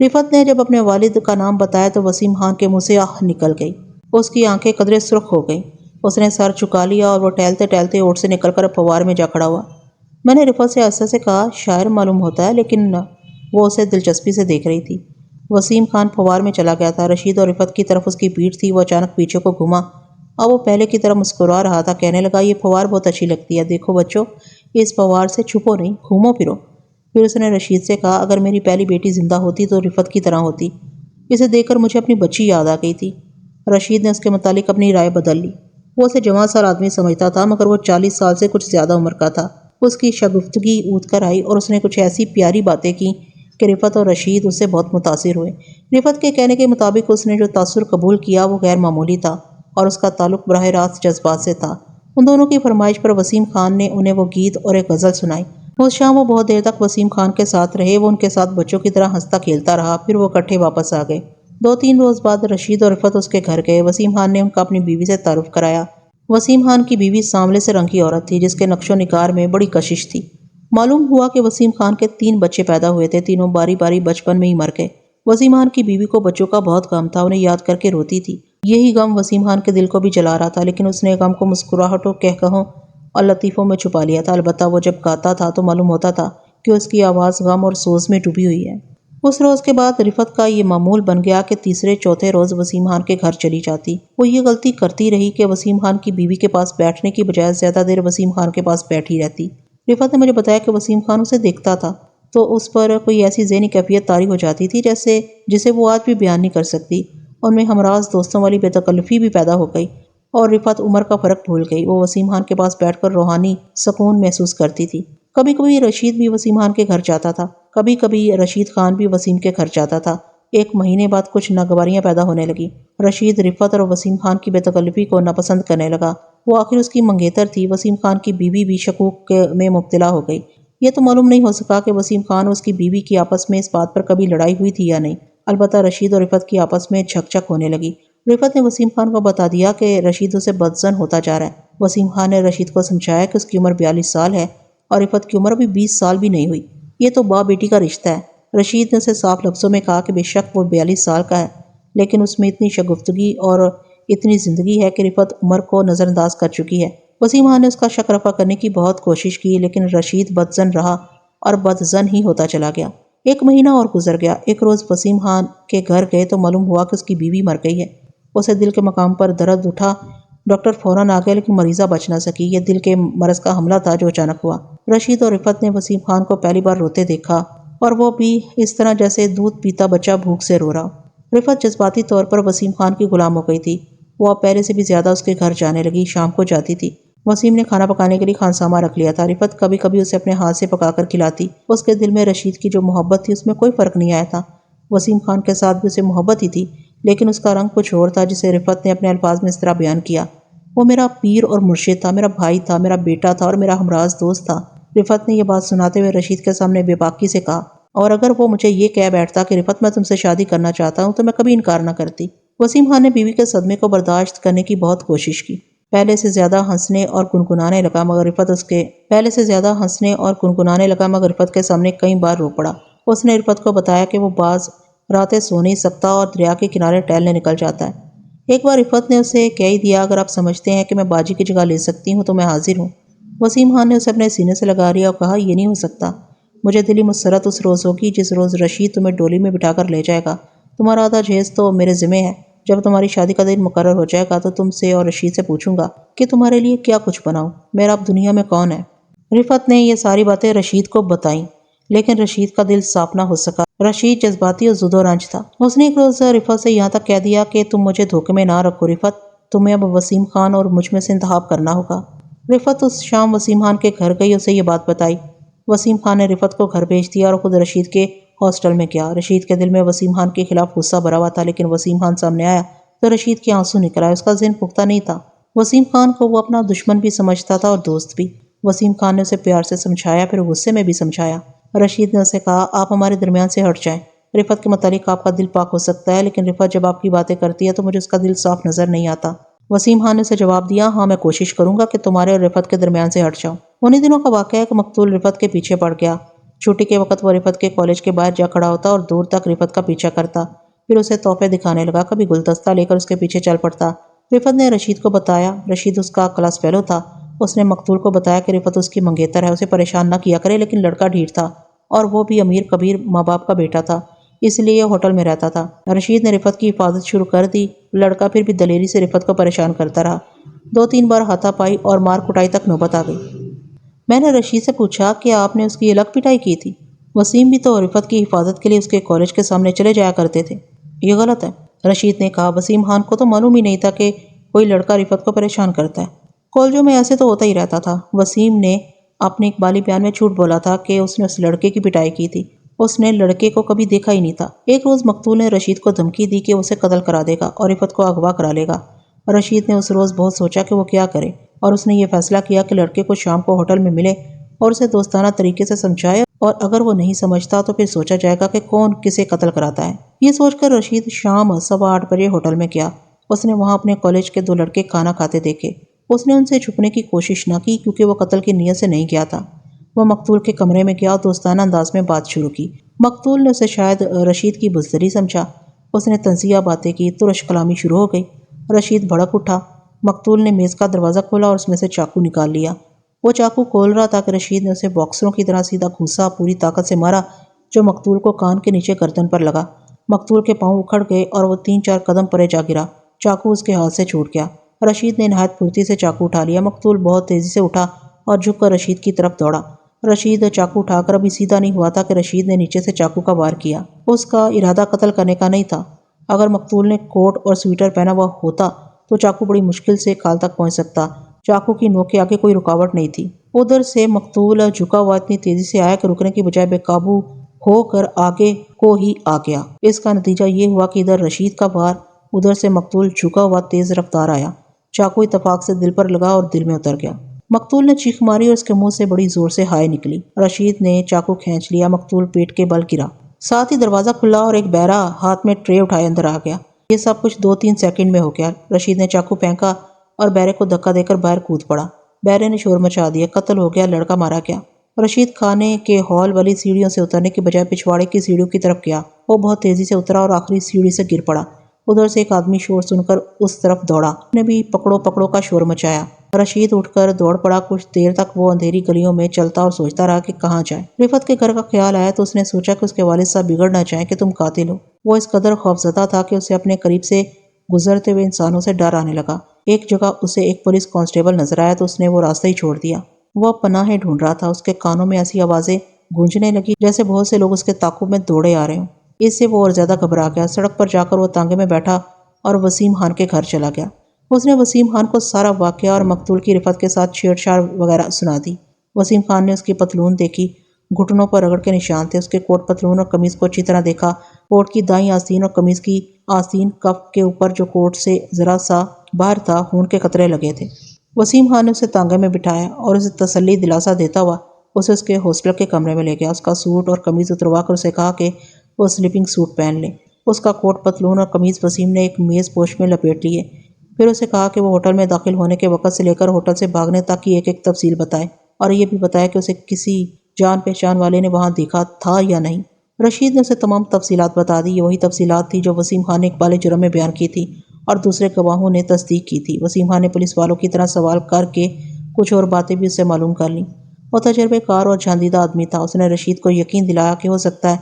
رفعت نے جب اپنے والد کا نام بتایا تو وسیم خان کے منہ سے آہ نکل گئی۔ اس کی آنکھیں قدرے سرخ ہو گئیں۔ اس نے سر چکا لیا اور وہ ٹہلتے ٹہلتے اوٹ سے نکل کر فوار میں جا کھڑا ہوا۔ میں نے رفعت سے عرصے سے کہا، شاعر معلوم ہوتا ہے، لیکن وہ اسے دلچسپی سے دیکھ رہی تھی۔ وسیم خان فوار میں چلا گیا تھا۔ رشید اور رفعت کی طرف اس کی پیٹھ تھی۔ وہ اچانک پیچھے کو گھما اور وہ پہلے کی طرح مسکرا رہا تھا۔ کہنے لگا، یہ فوار بہت اچھی لگتی ہے، دیکھو بچوں، اس فوار سے چھپو نہیں، گھومو پھرو۔ پھر اس نے رشید سے کہا اگر میری پہلی بیٹی زندہ ہوتی تو رفت کی طرح ہوتی۔ اسے دیکھ کر مجھے اپنی بچی یاد آ گئی تھی۔ رشید نے اس کے متعلق اپنی رائے بدل لی۔ وہ اسے جوان سال آدمی سمجھتا تھا مگر وہ 40 سال سے کچھ زیادہ عمر کا تھا۔ اس کی شگفتگی اونت کر آئی اور اس نے کچھ ایسی پیاری باتیں کی کہ رفت اور رشید اس سے بہت متاثر ہوئے۔ رفت کے کہنے کے مطابق اس نے جو تاثر قبول کیا وہ غیر معمولی تھا اور اس کا تعلق براہ راست جذبات سے تھا۔ ان دونوں کی فرمائش پر وسیم خان نے انہیں وہ گیت اور ایک غزل سنائی۔ اس شام وہ بہت دیر تک وسیم خان کے ساتھ رہے۔ وہ ان کے ساتھ بچوں کی طرح ہنستا کھیلتا رہا۔ پھر وہ اکٹھے واپس آ گئے۔ 2-3 روز بعد رشید اور رفت اس کے گھر گئے۔ وسیم خان نے ان کا اپنی بیوی سے تعارف کرایا۔ وسیم خان کی بیوی سانولے سے رنگ کی عورت تھی جس کے نقش و نگار میں بڑی کشش تھی۔ معلوم ہوا کہ وسیم خان کے 3 بچے پیدا ہوئے تھے۔ تینوں باری باری بچپن میں ہی مر گئے۔ وسیم خان کی بیوی کو بچوں کا بہت غم تھا، انہیں یاد کر کے روتی تھی۔ یہی غم وسیم خان کے دل کو بھی جلا رہا تھا، لیکن اس نے غم کو مسکراہٹوں، کہکہوں اور لطیفوں میں چھپا لیا تھا۔ البتہ وہ جب گاتا تھا تو معلوم ہوتا تھا کہ اس کی آواز غم اور سوز میں ڈوبی ہوئی ہے۔ اس روز کے بعد رفت کا یہ معمول بن گیا کہ تیسرے چوتھے روز وسیم خان کے گھر چلی جاتی۔ وہ یہ غلطی کرتی رہی کہ وسیم خان کی بیوی کے پاس بیٹھنے کی بجائے زیادہ دیر وسیم خان کے پاس بیٹھی رہتی۔ رفت نے مجھے بتایا کہ وسیم خان اسے دیکھتا تھا تو اس پر کوئی ایسی ذہنی کیفیت طاری ہو جاتی تھی جسے وہ آج بھی بیان نہیں کر سکتی۔ ان میں ہمراز دوستوں والی بے تکلفی بھی پیدا ہو گئی اور رفت عمر کا فرق بھول گئی۔ وہ وسیم خان کے پاس بیٹھ کر روحانی سکون محسوس کرتی تھی۔ کبھی کبھی رشید بھی وسیم خان کے گھر جاتا تھا، کبھی کبھی رشید خان بھی وسیم کے گھر جاتا تھا۔ 1 مہینے بعد کچھ ناگواریاں پیدا ہونے لگی۔ رشید رفت اور وسیم خان کی بے تکلفی کو ناپسند کرنے لگا۔ وہ آخر اس کی منگیتر تھی۔ وسیم خان کی بیوی بھی شکوک میں مبتلا ہو گئی۔ یہ تو معلوم نہیں ہو سکا کہ وسیم خان اور اس کی بیوی کی آپس میں اس بات پر کبھی لڑائی ہوئی تھی یا نہیں۔ البتہ رشید اور رفت کی آپس میں جھک جھک ہونے لگی۔ رفت نے وسیم خان کو بتا دیا کہ رشید اسے بدظن ہوتا جا رہا ہے۔ وسیم خان نے رشید کو سمجھایا کہ اس کی عمر 42 سال ہے اور رفت کی عمر ابھی 20 سال بھی نہیں ہوئی۔ یہ تو باپ بیٹی کا رشتہ ہے۔ رشید نے اسے صاف لفظوں میں کہا کہ بے شک وہ 42 سال کا ہے، لیکن اس میں اتنی شگفتگی اور اتنی زندگی ہے کہ رفت عمر کو نظر انداز کر چکی ہے۔ وسیم خان نے اس کا شک رفع کرنے کی بہت کوشش کی، لیکن رشید بدظن رہا اور بدظن ہی ہوتا چلا گیا۔ 1 مہینہ اور گزر گیا۔ ایک روز وسیم خان کے گھر گئے تو معلوم ہوا کہ اس کی بیوی مر گئی ہے۔ اسے دل کے مقام پر درد اٹھا۔ ڈاکٹر فوراً آ گئے لیکن مریضہ بچ نہ سکی۔ یہ دل کے مرض کا حملہ تھا جو اچانک ہوا۔ رشید اور رفت نے وسیم خان کو پہلی بار روتے دیکھا اور وہ بھی اس طرح جیسے دودھ پیتا بچہ بھوک سے رو رہا۔ رفت جذباتی طور پر وسیم خان کی غلام ہو گئی تھی۔ وہ اب پہلے سے بھی زیادہ اس کے گھر جانے لگی، شام کو جاتی تھی۔ وسیم نے کھانا پکانے کے لیے خانسامہ رکھ لیا تھا۔ رفت کبھی کبھی اسے اپنے ہاتھ سے پکا کر کھلاتی۔ اس کے دل میں رشید کی جو محبت تھی اس میں کوئی فرق نہیں آیا تھا۔ وسیم خان کے ساتھ بھی اسے محبت ہی تھی، لیکن اس کا رنگ کچھ اور تھا جسے رفت نے اپنے الفاظ میں اس طرح بیان کیا: وہ میرا پیر اور مرشد تھا، میرا بھائی تھا، میرا بیٹا تھا اور میرا ہمراز دوست تھا۔ رفت نے یہ بات سناتے ہوئے رشید کے سامنے بے باکی سے کہا، اور اگر وہ مجھے یہ کہہ بیٹھتا کہ رفت میں تم سے شادی کرنا چاہتا ہوں تو میں کبھی انکار نہ کرتی۔ وسیم خان نے بیوی کے صدمے کو برداشت کرنے کی بہت کوشش کی۔ پہلے سے زیادہ ہنسنے اور گنگنانے لگا مگر رفت کے سامنے کئی بار رو پڑا۔ اس نے رفت کو بتایا کہ وہ بعض راتیں سو نہیں سکتا اور دریا کے کنارے ٹہلنے نکل جاتا ہے۔ ایک بار رفت نے اسے کہہ ہی دیا، اگر آپ سمجھتے ہیں کہ میں باجی کی جگہ لے سکتی ہوں تو میں حاضر ہوں۔ وسیم خان نے اسے اپنے سینے سے لگا لیا اور کہا، یہ نہیں ہو سکتا۔ مجھے دلی مسرت اس روز ہوگی جس روز رشید تمہیں ڈولی میں بٹھا کر لے جائے گا۔ تمہارا آدھا جہیز تو میرے ذمہ ہے۔ جب تمہاری شادی کا دن مقرر ہو جائے گا تو تم سے اور رشید سے پوچھوں گا کہ تمہارے لیے کیا کچھ بناؤں۔ میرا اب دنیا میں کون ہے؟ رفت نے یہ ساری باتیں رشید کو بتائیں، لیکن رشید کا دل صاف نہ ہو سکا۔ رشید جذباتی اور زد و رنج تھا۔ اس نے ایک روز رفت سے یہاں تک کہہ دیا کہ تم مجھے دھوکے میں نہ رکھو رفت، تمہیں اب وسیم خان اور مجھ میں سے انتخاب کرنا ہوگا۔ رفت اس شام وسیم خان کے گھر گئی، اسے یہ بات بتائی۔ وسیم خان نے رفت کو گھر بھیج دیا اور خود رشید کے ہاسٹل میں گیا۔ رشید کے دل میں وسیم خان کے خلاف غصہ بھرا ہوا تھا، لیکن وسیم خان سامنے آیا تو رشید کے آنسو نکل آئے۔ اس کا ذہن پختہ نہیں تھا۔ وسیم خان کو وہ اپنا دشمن بھی سمجھتا تھا اور دوست بھی۔ وسیم خان نے اسے پیار سے سمجھایا، پھر غصے میں بھی سمجھایا۔ رشید نے اسے کہا، آپ ہمارے درمیان سے ہٹ جائیں۔ رفت کے متعلق آپ کا دل پاک ہو سکتا ہے، لیکن رفت جب آپ کی باتیں کرتی ہے تو مجھے اس کا دل صاف نظر نہیں آتا۔ وسیم خان نے اسے جواب دیا، ہاں میں کوشش کروں گا کہ تمہارے اور رفت کے درمیان سے ہٹ جاؤں۔ انہی دنوں کا واقعہ ہے کہ مقتول رفت کے پیچھے پڑ گیا۔ چھٹی کے وقت وہ رفت کے کالج کے باہر جا کھڑا ہوتا اور دور تک رفت کا پیچھا کرتا، پھر اسے تحفے دکھانے لگا، کبھی گلدستہ لے کر اس کے پیچھے چل پڑتا۔ رفت نے رشید کو بتایا، رشید اس کا کلاس فیلو تھا۔ اس نے مقتول کو بتایا کہ رفت اس کی منگیتر ہے، اسے پریشان نہ کیا کرے، لیکن لڑکا ڈھیٹ تھا اور وہ بھی امیر کبیر ماں باپ کا بیٹا تھا، اس لیے ہوٹل میں رہتا تھا۔ رشید نے رفت کی حفاظت شروع کر دی۔ لڑکا پھر بھی دلیری سے رفت کو پریشان کرتا رہا۔ 2-3 بار ہاتھا پائی اور مار کٹائی تک نوبت آ گئی۔ میں نے رشید سے پوچھا کہ آپ نے اس کی الگ پٹائی کی تھی؟ وسیم بھی تو رفت کی حفاظت کے لیے اس کے کالج کے سامنے چلے جایا کرتے تھے۔ یہ غلط ہے، رشید نے کہا۔ وسیم خان کو تو معلوم ہی نہیں تھا کہ کوئی لڑکا رفت کو پریشان کرتا ہے۔ کالجوں میں ایسے تو ہوتا ہی رہتا تھا۔ وسیم نے اپنے اقبالی بیان میں جھوٹ بولا تھا کہ اس نے اس لڑکے کی پٹائی کی تھی۔ اس نے لڑکے کو کبھی دیکھا ہی نہیں تھا۔ ایک روز مقتول نے رشید کو دھمکی دی کہ اسے قتل کرا دے گا اور رفت کو اغوا کرا لے گا۔ رشید نے اس روز بہت سوچا کہ وہ کیا کرے، اور اس نے یہ فیصلہ کیا کہ لڑکے کو شام کو ہوٹل میں ملے اور اسے دوستانہ طریقے سے سمجھائے، اور اگر وہ نہیں سمجھتا تو پھر سوچا جائے گا کہ کون کسے قتل کراتا ہے۔ یہ سوچ کر رشید شام 8:15 بجے ہوٹل میں گیا۔ اس نے وہاں اپنے کالج کے 2 لڑکے کھانا کھاتے دیکھے۔ اس نے ان سے چھپنے کی کوشش نہ کی کیونکہ وہ قتل کی نیت سے نہیں گیا تھا۔ وہ مقتول کے کمرے میں گیا اور دوستانہ انداز میں بات شروع کی۔ مقتول نے اسے شاید رشید کی بزدلی سمجھا۔ اس نے طنزیہ باتیں کی، ترش کلامی شروع ہو گئی۔ رشید بھڑک اٹھا۔ مقتول نے میز کا دروازہ کھولا اور اس میں سے چاقو نکال لیا۔ وہ چاقو کھول رہا تھا کہ رشید نے اسے باکسروں کی طرح سیدھا گھوسا پوری طاقت سے مارا جو مقتول کو کان کے نیچے گردن پر لگا۔ مقتول کے پاؤں اکھڑ گئے اور وہ 3-4 قدم پرے جا گرا۔ چاقو اس کے ہاتھ سے چھوٹ گیا۔ رشید نے نہایت پھرتی سے چاقو اٹھا لیا۔ مقتول بہت تیزی سے اٹھا اور جھک کر رشید کی طرف دوڑا۔ رشید چاقو اٹھا کر ابھی سیدھا نہیں ہوا تھا کہ رشید نے نیچے سے چاقو کا وار کیا۔ اس کا ارادہ قتل کرنے کا نہیں تھا۔ اگر مقتول نے کوٹ اور سویٹر پہنا ہوا ہوتا تو چاقو بڑی مشکل سے کھال تک پہنچ سکتا۔ چاقو کی نوک کے آگے کوئی رکاوٹ نہیں تھی۔ ادھر سے مقتول جھکا ہوا اتنی تیزی سے آیا کہ رکنے کی بجائے بے قابو ہو کر آگے کو ہی آ گیا۔ اس کا نتیجہ یہ ہوا کہ ادھر رشید کا وار، ادھر سے مقتول جھکا ہوا تیز رفتار آیا۔ چاقو اتفاق سے دل پر لگا اور دل میں اتر گیا۔ مقتول نے چیخ ماری اور اس کے منہ سے بڑی زور سے ہائے نکلی۔ رشید نے چاقو کھینچ لیا۔ مقتول پیٹ کے بل گرا۔ ساتھ ہی دروازہ کھلا اور ایک بہرا ہاتھ میں ٹرے اٹھائے اندر آ گیا۔ یہ سب کچھ 2-3 سیکنڈ میں ہو گیا۔ رشید نے چاقو پھینکا اور بہرے کو دھکا دے کر باہر کود پڑا۔ بہرے نے شور مچا دیا۔ قتل ہو گیا، لڑکا مارا گیا۔ رشید کھانے کے ہال والی سیڑھیوں سے اترنے کی بجائے پچھواڑے کی سیڑھیوں کی طرف گیا۔ وہ بہت تیزی سے اترا اور آخری سیڑھی سے گر پڑا۔ ادھر سے ایک آدمی شور سن کر اس طرف دوڑا۔ اس نے بھی پکڑو پکڑو کا شور مچایا۔ رشید اٹھ کر دوڑ پڑا۔ کچھ دیر تک وہ اندھیری گلیوں میں چلتا اور سوچتا رہا کہ کہاں جائے۔ رفت کے گھر کا خیال آیا تو اس نے سوچا کہ اس کے والد صاحب بگڑ نہ جائیں کہ تم قاتل ہو۔ وہ اس قدر خوفزدہ تھا کہ اسے اپنے قریب سے گزرتے ہوئے انسانوں سے ڈر آنے لگا۔ ایک جگہ اسے ایک پولیس کانسٹیبل نظر آیا تو اس نے وہ راستہ ہی چھوڑ دیا۔ وہ پناہیں ڈھونڈ رہا تھا۔ اس کے کانوں میں ایسی آوازیں گونجنے لگی جیسے بہت سے لوگ اس کے تعاقب میں دوڑے آ رہے ہوں۔ اس سے وہ اور زیادہ گھبرا گیا۔ سڑک پر جا کر وہ تانگے میں بیٹھا اور وسیم خان کے گھر چلا گیا۔ اس نے وسیم خان کو سارا واقعہ اور مقتول کی رفت کے ساتھ چھیڑ چھاڑ وغیرہ سنا دی۔ وسیم خان نے اس کی پتلون دیکھی، گھٹنوں پر رگڑ کے نشان تھے۔ اس کے کوٹ پتلون اور قمیض کو اچھی طرح دیکھا۔ کوٹ کی دائیں آستین اور قمیض کی آستین کف کے اوپر جو کوٹ سے ذرا سا باہر تھا خون کے قطرے لگے تھے۔ وسیم خان نے اسے تانگے میں بٹھایا اور اسے تسلی دلاسا دیتا ہوا اسے اس کے ہاسٹل کے کمرے میں لے گیا۔ اس کا سوٹ اور قمیض اتروا کر اسے کہا کہ وہ سلیپنگ سوٹ پہن لے۔ اس کا کوٹ پتلون اور قمیض وسیم نے ایک میز پوش میں لپیٹ لیے۔ پھر اسے کہا کہ وہ ہوٹل میں داخل ہونے کے وقت سے لے کر ہوٹل سے بھاگنے تک کی ایک ایک تفصیل بتائے، اور یہ بھی بتایا کہ اسے کسی جان پہچان والے نے وہاں دیکھا تھا یا نہیں۔ رشید نے اسے تمام تفصیلات بتا دی۔ یہ وہی تفصیلات تھی جو وسیم خان نے اقبال جرم میں بیان کی تھی اور دوسرے گواہوں نے تصدیق کی تھی۔ وسیم خان نے پولیس والوں کی طرح سوال کر کے کچھ اور باتیں بھی اس سے معلوم کر لیں۔ وہ تجربے کار اور جھاندیدہ آدمی تھا۔ اس نے رشید کو یقین دلایا کہ ہو سکتا ہے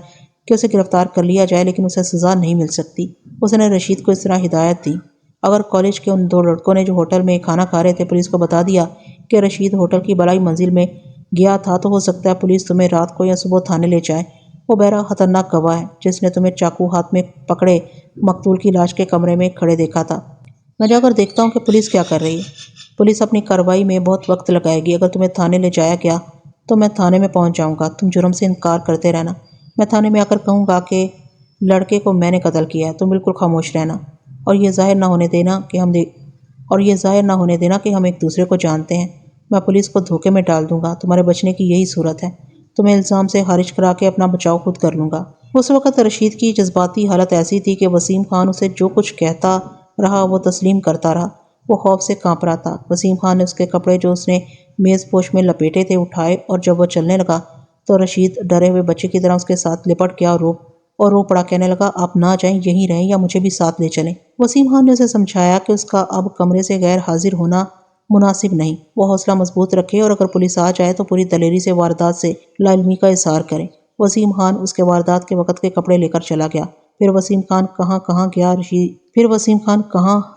کہ اسے گرفتار کر لیا جائے لیکن اسے سزا نہیں مل سکتی۔ اس نے رشید کو اس طرح ہدایت دی: اگر کالج کے ان 2 لڑکوں نے جو ہوٹل میں کھانا کھا رہے تھے پولیس کو بتا دیا کہ رشید ہوٹل کی بالائی منزل میں گیا تھا تو ہو سکتا ہے پولیس تمہیں رات کو یا صبح تھانے لے جائے۔ وہ بہرا خطرناک گواہ ہے جس نے تمہیں چاقو ہاتھ میں پکڑے مقتول کی لاش کے کمرے میں کھڑے دیکھا تھا۔ میں جا کر دیکھتا ہوں کہ پولیس کیا کر رہی ہے۔ پولیس اپنی کارروائی میں بہت وقت لگائے گی۔ اگر تمہیں تھانے لے جایا گیا تو میں تھانے میں پہنچ جاؤں گا۔ تم جرم سے انکار کرتے رہنا۔ میں تھانے میں آ کر کہوں گا کہ لڑکے کو میں نے قتل کیا ہے۔ تم بالکل خاموش رہنا اور یہ ظاہر نہ ہونے دینا کہ ہم ایک دوسرے کو جانتے ہیں۔ میں پولیس کو دھوکے میں ڈال دوں گا۔ تمہارے بچنے کی یہی صورت ہے۔ تمہیں الزام سے خارج کرا کے اپنا بچاؤ خود کر لوں گا۔ اس وقت رشید کی جذباتی حالت ایسی تھی کہ وسیم خان اسے جو کچھ کہتا رہا وہ تسلیم کرتا رہا۔ وہ خوف سے کانپ رہا تھا۔ وسیم خان نے اس کے کپڑے جو اس نے میز پوش میں لپیٹے تھے اٹھائے اور جب وہ چلنے لگا تو رشید ڈرے ہوئے بچے کی طرح اس کے ساتھ لپٹ گیا اور رو پڑا، کہنے لگا آپ نہ جائیں، یہیں رہیں یا مجھے بھی ساتھ لے چلیں۔ وسیم خان نے اسے سمجھایا کہ اس کا اب کمرے سے غیر حاضر ہونا مناسب نہیں۔ وہ حوصلہ مضبوط رکھے اور اگر پولیس آ جائے تو پوری دلیری سے واردات سے لا علمی کا اظہار کرے۔ وسیم خان اس کے واردات کے وقت کے کپڑے لے کر چلا گیا۔ پھر وسیم خان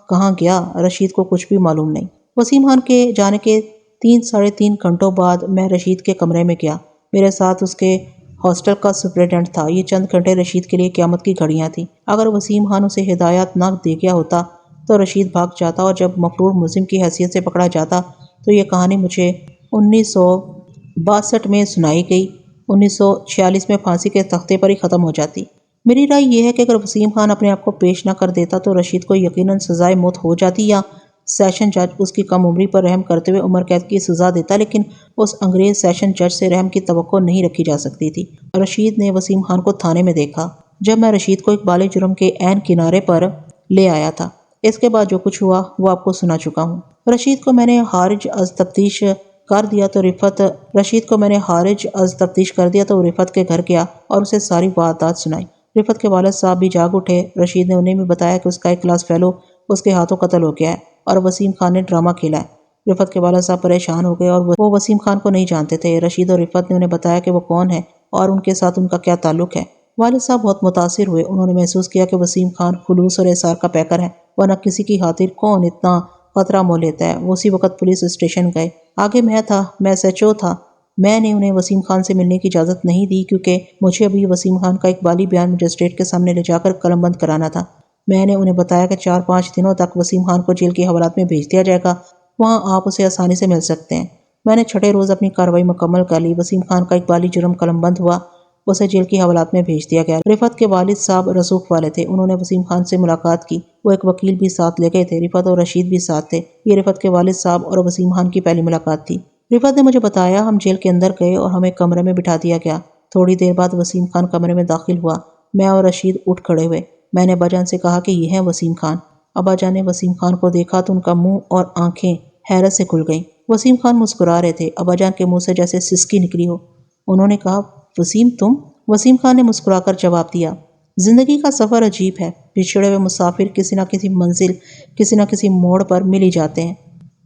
کہاں گیا رشید کو کچھ بھی معلوم نہیں۔ وسیم خان کے جانے کے 3 ساڑھے 3 گھنٹوں بعد میں رشید کے کمرے میں گیا۔ میرے ساتھ اس کے ہاسٹل کا سپرنٹینڈنٹ تھا۔ یہ چند گھنٹے رشید کے لیے قیامت کی گھڑیاں تھیں۔ اگر وسیم خان اسے ہدایات نہ دے گیا ہوتا تو رشید بھاگ جاتا اور جب مفرور ملزم کی حیثیت سے پکڑا جاتا تو یہ کہانی مجھے 1962 میں سنائی گئی 1946 میں پھانسی کے تختے پر ہی ختم ہو جاتی۔ میری رائے یہ ہے کہ اگر وسیم خان اپنے آپ کو پیش نہ کر دیتا تو رشید کو یقیناً سزائے موت ہو جاتی یا سیشن جج اس کی کم عمری پر رحم کرتے ہوئے عمر قید کی سزا دیتا، لیکن اس انگریز سیشن جج سے رحم کی توقع نہیں رکھی جا سکتی تھی۔ رشید نے وسیم خان کو تھانے میں دیکھا جب میں رشید کو اقبال جرم کے عین کنارے پر لے آیا تھا۔ اس کے بعد جو کچھ ہوا وہ آپ کو سنا چکا ہوں۔ رشید کو میں نے خارج از تفتیش کر دیا تو رفت کے گھر گیا اور اسے ساری واردات سنائی۔ رفت کے والد صاحب بھی جاگ اٹھے۔ رشید نے انہیں بھی بتایا کہ اس کا ایک کلاس فیلو اس کے ہاتھوں قتل ہو گیا ہے اور وسیم خان نے ڈرامہ کھیلا ہے۔ رفت کے والد صاحب پریشان ہو گئے اور وہ وسیم خان کو نہیں جانتے تھے۔ رشید اور رفت نے انہیں بتایا کہ وہ کون ہے اور ان کے ساتھ ان کا کیا تعلق ہے۔ والد صاحب بہت متاثر ہوئے۔ انہوں نے محسوس کیا کہ وسیم خان خلوص اور احسار کا پیکر ہے، ورنہ کسی کی خاطر کون اتنا خطرہ مول لیتا ہے۔ وہ اسی وقت پولیس اسٹیشن گئے۔ آگے میں تھا، میں SHO تھا۔ میں نے انہیں وسیم خان سے ملنے کی اجازت نہیں دی کیونکہ مجھے ابھی وسیم خان کا اقبالی بیان مجسٹریٹ کے سامنے لے جا کر قلم بند کرانا تھا۔ میں نے انہیں بتایا کہ 4-5 دنوں تک وسیم خان کو جیل کے حوالات میں بھیج دیا جائے گا، وہاں آپ اسے آسانی سے مل سکتے ہیں۔ میں نے 6 روز اپنی کارروائی مکمل کر لی۔ وسیم خان کا اقبالی جرم قلم بند ہوا، اسے جیل کی حوالات میں بھیج دیا گیا۔ رفت کے والد صاحب رسوخ والے تھے، انہوں نے وسیم خان سے ملاقات کی۔ وہ ایک وکیل بھی ساتھ لے گئے تھے۔ رفت اور رشید بھی ساتھ تھے۔ یہ رفت کے والد صاحب اور وسیم خان کی پہلی ملاقات تھی۔ رفت نے مجھے بتایا، ہم جیل کے اندر گئے اور ہمیں کمرے میں بٹھا دیا گیا۔ تھوڑی دیر بعد وسیم خان کمرے میں داخل ہوا۔ میں اور رشید اٹھ کھڑے ہوئے۔ میں نے ابا جان سے کہا کہ یہ ہیں وسیم خان۔ ابا جان نے وسیم خان کو دیکھا تو ان کا منہ اور آنکھیں حیرت سے کھل گئیں۔ وسیم خان مسکرا رہے تھے، ابا جان کے منہ سے جیسے سسکی نکلی ہو۔ انہوں نے کہا، وسیم تم؟ وسیم خان نے مسکرا کر جواب دیا، زندگی کا سفر عجیب ہے، بچھڑے ہوئے مسافر کسی نہ کسی منزل، کسی نہ کسی موڑ پر مل ہی جاتے ہیں۔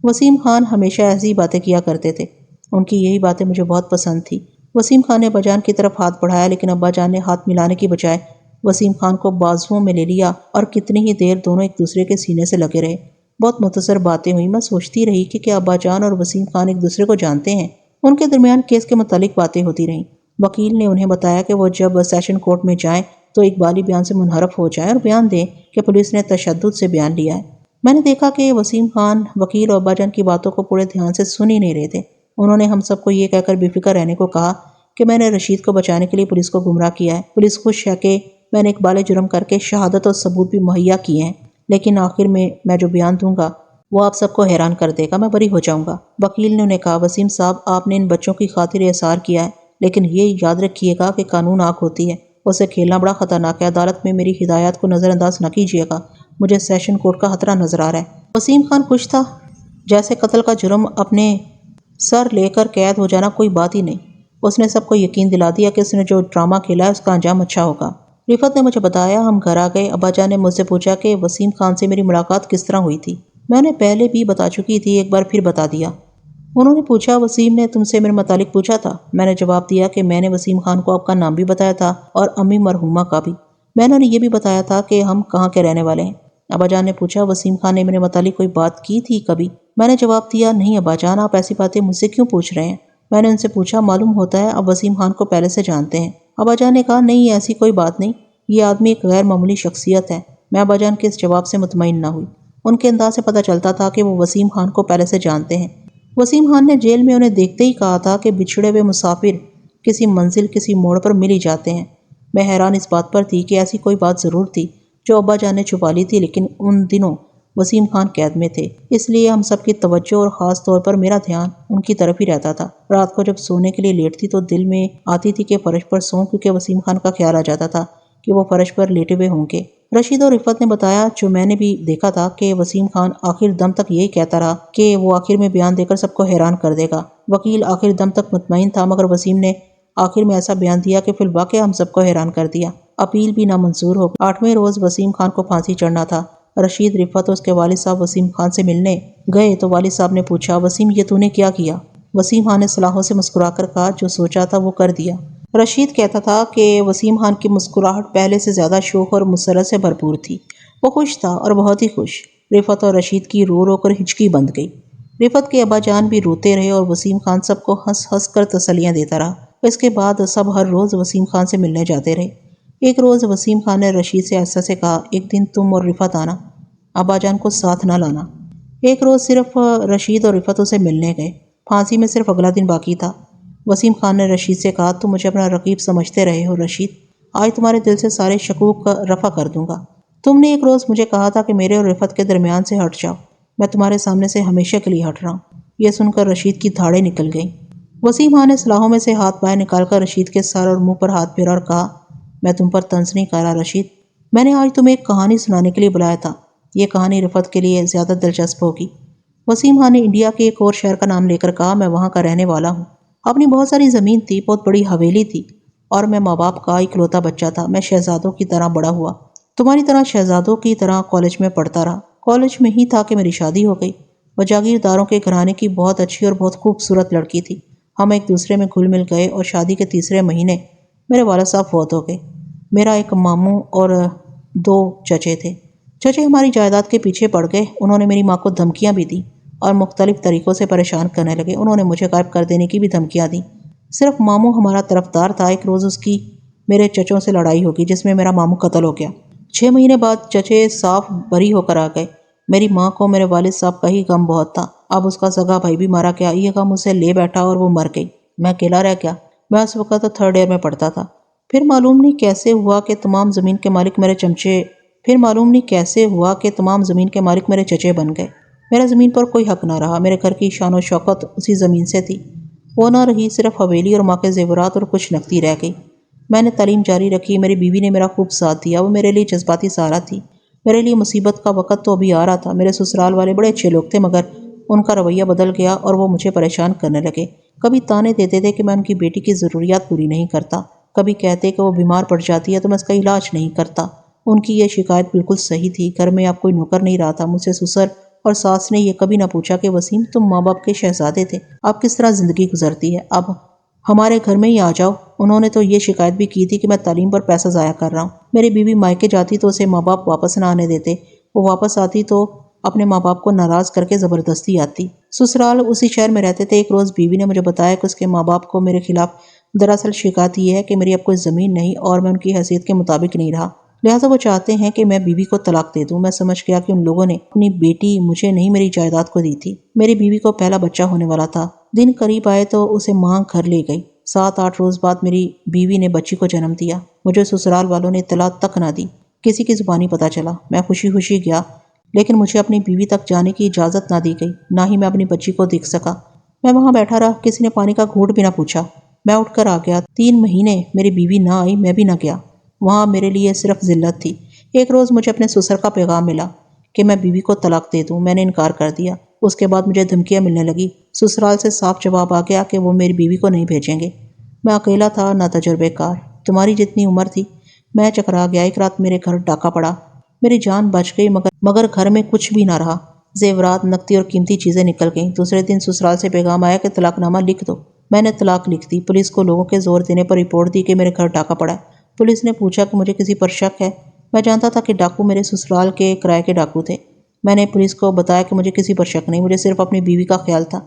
وسیم خان ہمیشہ ایسی باتیں کیا کرتے تھے۔ ان کی یہی باتیں مجھے بہت پسند تھی۔ وسیم خان نے ابا جان کی طرف ہاتھ بڑھایا، لیکن ابا جان نے ہاتھ ملانے کی بجائے وسیم خان کو بازوؤں میں لے لیا اور کتنی ہی دیر دونوں ایک دوسرے کے سینے سے لگے رہے۔ بہت مختصر باتیں ہوئی۔ میں سوچتی رہی کہ کیا ابا جان اور وسیم خان ایک دوسرے کو جانتے ہیں۔ ان کے درمیان کیس کے متعلق باتیں ہوتی رہیں۔ وکیل نے انہیں بتایا کہ وہ جب سیشن کورٹ میں جائیں تو اقبالی بیان سے منحرف ہو جائیں اور بیان دیں کہ پولیس نے تشدد سے بیان لیا ہے۔ میں نے دیکھا کہ وسیم خان وکیل اور ابا جان کی باتوں کو پورے دھیان سے سن ہی نہیں رہے تھے۔ انہوں نے ہم سب کو یہ کہہ کر بے فکر رہنے کو کہا کہ میں نے رشید کو بچانے کے لیے پولیس کو گمراہ کیا ہے۔ پولیس خوش ہے کہ میں نے اقبال جرم کر کے شہادت اور ثبوت بھی مہیا کیے ہیں، لیکن آخر میں جو بیان دوں گا وہ آپ سب کو حیران کر دے گا، میں بری ہو جاؤں گا۔ وکیل نے انہیں کہا، وسیم صاحب آپ نے ان بچوں کی خاطر احسار کیا ہے، لیکن یہ یاد رکھیے گا کہ قانون آنکھ ہوتی ہے، اسے کھیلنا بڑا خطرناک ہے۔ عدالت میں میری ہدایات کو نظر انداز نہ کیجیے گا، مجھے سیشن کورٹ کا خطرہ نظر آ رہا ہے۔ وسیم خان خوش تھا، جیسے قتل کا جرم اپنے سر لے کر قید ہو جانا کوئی بات ہی نہیں۔ اس نے سب کو یقین دلا دیا کہ اس نے جو ڈرامہ کھیلا ہے اس کا انجام اچھا ہوگا۔ رفت نے مجھے بتایا، ہم گھر آ گئے۔ ابا جان نے مجھ سے پوچھا کہ وسیم خان سے میری ملاقات کس طرح ہوئی تھی۔ میں نے پہلے بھی بتا چکی تھی، ایک بار پھر بتا دیا۔ انہوں نے پوچھا، وسیم نے تم سے میرے متعلق پوچھا تھا؟ میں نے جواب دیا کہ میں نے وسیم خان کو آپ کا نام بھی بتایا تھا اور امی مرحومہ کا بھی۔ میں نے انہیں یہ بھی بتایا تھا کہ ہم کہاں کے رہنے والے ہیں۔ ابا جان نے پوچھا، وسیم خان نے میرے متعلق کوئی بات کی تھی کبھی؟ میں نے جواب دیا، نہیں ابا جان، آپ ایسی باتیں مجھ سے کیوں پوچھ رہے ہیں؟ میں نے ان سے پوچھا، معلوم ہوتا ہے آپ وسیم خان کو پہلے سے جانتے ہیں۔ ابا جان نے کہا، نہیں ایسی کوئی بات نہیں، یہ آدمی ایک غیر معمولی شخصیت ہے۔ میں ابا جان کے اس جواب سے مطمئن نہ ہوئی۔ ان کے انداز سے پتہ چلتا تھا کہ وہ وسیم خان کو پہلے سے جانتے ہیں۔ وسیم خان نے جیل میں انہیں دیکھتے ہی کہا تھا کہ بچھڑے ہوئے مسافر کسی منزل، کسی موڑ پر مل ہی جاتے ہیں۔ میں حیران اس بات پر تھی کہ ایسی کوئی بات ضرور تھی جو ابا جان نے چھپا لی تھی، لیکن ان دنوں وسیم خان قید میں تھے، اس لیے ہم سب کی توجہ اور خاص طور پر میرا دھیان ان کی طرف ہی رہتا تھا۔ رات کو جب سونے کے لیے لیٹتی تو دل میں آتی تھی کہ فرش پر سوں، کیونکہ وسیم خان کا خیال آ جاتا تھا کہ وہ فرش پر لیٹے ہوئے ہوں گے۔ رشید اور رفت نے بتایا، جو میں نے بھی دیکھا تھا، کہ وسیم خان آخر دم تک یہی کہتا رہا کہ وہ آخر میں بیان دے کر سب کو حیران کر دے گا۔ وکیل آخر دم تک مطمئن تھا، مگر وسیم نے آخر میں ایسا بیان دیا کہ فی الواقع ہم سب کو حیران کر دیا۔ اپیل بھی نامنظور ہو گئی۔ 8ویں روز وسیم خان کو پھانسی چڑھنا تھا۔ رشید، رفت اور اس کے والد صاحب وسیم خان سے ملنے گئے تو والد صاحب نے پوچھا، وسیم یہ تو نے کیا کیا؟ وسیم خان نے صلاحوں سے مسکرا کر کہا، جو سوچا تھا وہ کر دیا۔ رشید کہتا تھا کہ وسیم خان کی مسکراہٹ پہلے سے زیادہ شوق اور مسرت سے بھرپور تھی۔ وہ خوش تھا اور بہت ہی خوش۔ رفت اور رشید کی رو رو کر ہچکی بند گئی۔ رفت کے ابا جان بھی روتے رہے اور وسیم خان سب کو ہنس ہنس کر تسلیاں دیتا رہا۔ اس کے بعد سب ہر روز وسیم خان سے ملنے جاتے رہے۔ ایک روز وسیم خان نے رشید سے ایسا سے کہا، ایک دن تم اور رفعت آنا، ابا جان کو ساتھ نہ لانا۔ ایک روز صرف رشید اور رفعت اسے ملنے گئے۔ پھانسی میں صرف اگلا دن باقی تھا۔ وسیم خان نے رشید سے کہا، تم مجھے اپنا رقیب سمجھتے رہے ہو رشید، آج تمہارے دل سے سارے شکوک رفع کر دوں گا۔ تم نے ایک روز مجھے کہا تھا کہ میرے اور رفعت کے درمیان سے ہٹ جاؤ، میں تمہارے سامنے سے ہمیشہ کے لیے ہٹ رہا ہوں۔ یہ سن کر رشید کی دھاڑیں نکل گئیں۔ وسیم خان نے سلاحوں میں سے ہاتھ باہر نکال کر رشید کے سر اور منہ پر ہاتھ پھیرا اور کہا، میں تم پر طنز نہیں کر رہا رشید، میں نے آج تمہیں ایک کہانی سنانے کے لیے بلایا تھا۔ یہ کہانی رفعت کے لیے زیادہ دلچسپ ہوگی۔ وسیم خان نے انڈیا کے ایک اور شہر کا نام لے کر کہا، میں وہاں کا رہنے والا ہوں۔ اپنی بہت ساری زمین تھی، بہت بڑی حویلی تھی، اور میں ماں باپ کا اکلوتا بچہ تھا۔ میں شہزادوں کی طرح بڑا ہوا، تمہاری طرح شہزادوں کی طرح کالج میں پڑھتا رہا۔ کالج میں ہی تھا کہ میری شادی ہو گئی۔ وہ جاگیرداروں کے گھرانے کی بہت اچھی اور بہت خوبصورت لڑکی تھی۔ ہم ایک دوسرے میں گھل مل گئے اور شادی کے تیسرے مہینے میرے والد صاحب فوت ہو گئے۔ میرا ایک ماموں اور 2 چچے تھے۔ چچے ہماری جائیداد کے پیچھے پڑ گئے۔ انہوں نے میری ماں کو دھمکیاں بھی دیں اور مختلف طریقوں سے پریشان کرنے لگے۔ انہوں نے مجھے غائب کر دینے کی بھی دھمکیاں دیں۔ صرف ماموں ہمارا طرفدار تھا۔ ایک روز اس کی میرے چچوں سے لڑائی ہوگی جس میں میرا ماموں قتل ہو گیا۔ 6 مہینے بعد چچے صاف بری ہو کر آ گئے۔ میری ماں کو میرے والد صاحب کا ہی غم بہت تھا۔ اب اس کا سگا بھائی بھی مارا گیا۔ یہ غم اسے لے بیٹھا اور وہ مر گئی۔ میں اکیلا رہ گیا۔ میں اس وقت 3rd ایئر میں پڑھتا تھا۔ پھر معلوم نہیں کیسے ہوا کہ تمام زمین کے مالک میرے چچے بن گئے۔ میرا زمین پر کوئی حق نہ رہا۔ میرے گھر کی شان و شوکت اسی زمین سے تھی، وہ نہ رہی۔ صرف حویلی اور ماں کے زیورات اور کچھ نقدی رہ گئی۔ میں نے تعلیم جاری رکھی۔ میری بیوی نے میرا خوب ساتھ دیا۔ وہ میرے لیے جذباتی سہارا تھی۔ میرے لیے مصیبت کا وقت تو ابھی آ رہا تھا۔ میرے سسرال والے بڑے اچھے لوگ تھے، مگر ان کا رویہ بدل گیا اور وہ مجھے پریشان کرنے لگے۔ کبھی تانے دیتے تھے کہ میں ان کی بیٹی کی ضروریات پوری نہیں کرتا، کبھی کہتے کہ وہ بیمار پڑ جاتی ہے تو میں اس کا علاج نہیں کرتا۔ ان کی یہ شکایت بالکل صحیح تھی۔ گھر میں اب کوئی نوکر نہیں رہا تھا۔ مجھ سے سسر اور ساس نے یہ کبھی نہ پوچھا کہ وسیم، تم ماں باپ کے شہزادے تھے، اب کس طرح زندگی گزرتی ہے، اب ہمارے گھر میں ہی آ جاؤ۔ انہوں نے تو یہ شکایت بھی کی تھی کہ میں تعلیم پر پیسہ ضائع کر رہا ہوں۔ میری بیوی مائکے جاتی تو اسے ماں باپ واپس نہ آنے دیتے۔ وہ واپس آتی تو اپنے ماں باپ کو ناراض کر کے زبردستی آتی۔ سسرال اسی شہر میں رہتے تھے۔ ایک روز بیوی نے مجھے بتایا کہ اس کے ماں باپ کو میرے خلاف دراصل شکایت یہ ہے کہ میری اب کوئی زمین نہیں اور میں ان کی حیثیت کے مطابق نہیں رہا، لہٰذا وہ چاہتے ہیں کہ میں بیوی کو طلاق دے دوں۔ میں سمجھ گیا کہ ان لوگوں نے اپنی بیٹی مجھے نہیں میری جائیداد کو دی تھی۔ میری بیوی کو پہلا بچہ ہونے والا تھا۔ دن قریب آئے تو اسے ماں گھر لے گئی۔ 7-8 روز بعد میری بیوی نے بچی کو جنم دیا۔ مجھے سسرال والوں نے اطلاع تک نہ دی۔ کسی کی زبانی پتہ چلا۔ میں خوشی خوشی گیا، لیکن مجھے اپنی بیوی تک جانے کی اجازت نہ دی گئی، نہ ہی میں اپنی بچی کو دیکھ سکا۔ میں وہاں بیٹھا رہا، کسی نے پانی کا گھونٹ بھی نہ پوچھا۔ میں اٹھ کر آ گیا۔ 3 مہینے میری بیوی نہ آئی، میں بھی نہ گیا۔ وہاں میرے لیے صرف ذلت تھی۔ ایک روز مجھے اپنے سسر کا پیغام ملا کہ میں بیوی کو طلاق دے دوں۔ میں نے انکار کر دیا۔ اس کے بعد مجھے دھمکیاں ملنے لگی۔ سسرال سے صاف جواب آ گیا کہ وہ میری بیوی کو نہیں بھیجیں گے۔ میں اکیلا تھا، نہ تجربے کار، تمہاری جتنی عمر تھی۔ میں چکرا گیا۔ ایک رات میرے گھر ڈاکہ پڑا۔ میری جان بچ گئی، مگر گھر میں کچھ بھی نہ رہا۔ زیورات، نقدی اور قیمتی چیزیں نکل گئیں۔ دوسرے دن سسرال سے پیغام آیا کہ طلاق نامہ لکھ دو۔ میں نے طلاق لکھ دی۔ پولیس کو لوگوں کے زور دینے پر رپورٹ دی کہ میرے گھر ڈاکہ پڑا ہے۔ پولیس نے پوچھا کہ مجھے کسی پر شک ہے۔ میں جانتا تھا کہ ڈاکو میرے سسرال کے کرائے کے ڈاکو تھے۔ میں نے پولیس کو بتایا کہ مجھے کسی پر شک نہیں، مجھے صرف اپنی بیوی کا خیال تھا،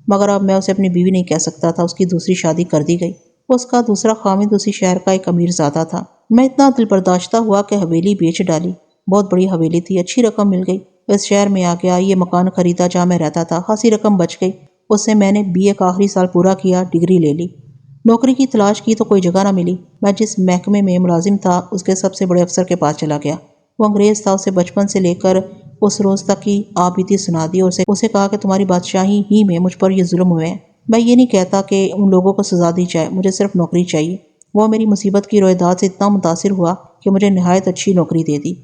مگر اب میں اسے اپنی بیوی نہیں کہہ سکتا تھا۔ اس کی دوسری شادی کر دی گئی۔ اس کا دوسرا خاوند اسی شہر کا ایک امیر زادہ تھا۔ میں اتنا دل برداشتہ ہوا کہ حویلی بیچ ڈالی۔ بہت بڑی حویلی تھی، اچھی رقم مل گئی۔ اس شہر میں آ گیا، یہ مکان خریدا جہاں میں رہتا تھا۔ خاصی رقم بچ گئی۔ اس سے میں نے BA کا آخری سال پورا کیا، ڈگری لے لی۔ نوکری کی تلاش کی تو کوئی جگہ نہ ملی۔ میں جس محکمے میں ملازم تھا اس کے سب سے بڑے افسر کے پاس چلا گیا۔ وہ انگریز تھا۔ اسے بچپن سے لے کر اس روز تک کی آپ بیتی سنا دی اور اسے کہا کہ تمہاری بادشاہی ہی میں مجھ پر یہ ظلم ہوئے ہیں۔ میں یہ نہیں کہتا کہ ان لوگوں کو سزا دی جائے، مجھے صرف نوکری چاہیے۔ وہ میری مصیبت کی رویداد سے اتنا متاثر ہوا کہ مجھے نہایت اچھی نوکری دے دی۔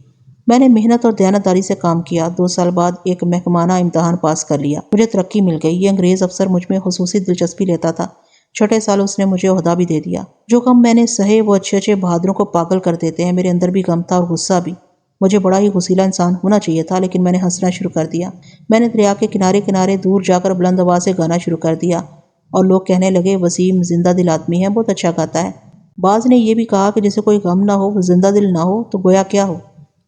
میں نے محنت اور دیانتداری سے کام کیا۔ 2 سال بعد ایک محکمانہ امتحان پاس کر لیا۔ مجھے ترقی مل گئی۔ یہ انگریز افسر مجھ میں خصوصی دلچسپی لیتا تھا۔ چھٹے سال اس نے مجھے عہدہ بھی دے دیا۔ جو غم میں نے سہے وہ اچھے بہادروں کو پاگل کر دیتے ہیں۔ میرے اندر بھی غم تھا اور غصہ بھی۔ مجھے بڑا ہی غصیلا انسان ہونا چاہیے تھا، لیکن میں نے ہنسنا شروع کر دیا۔ میں نے دریا کے کنارے دور جا کر بلند آواز سے گانا شروع کر دیا اور لوگ کہنے لگے وسیم زندہ دل آدمی ہے، بہت اچھا گاتا ہے۔ بعض نے یہ بھی کہا کہ جسے کوئی غم نہ ہو وہ زندہ دل نہ ہو تو گویا کیا ہو۔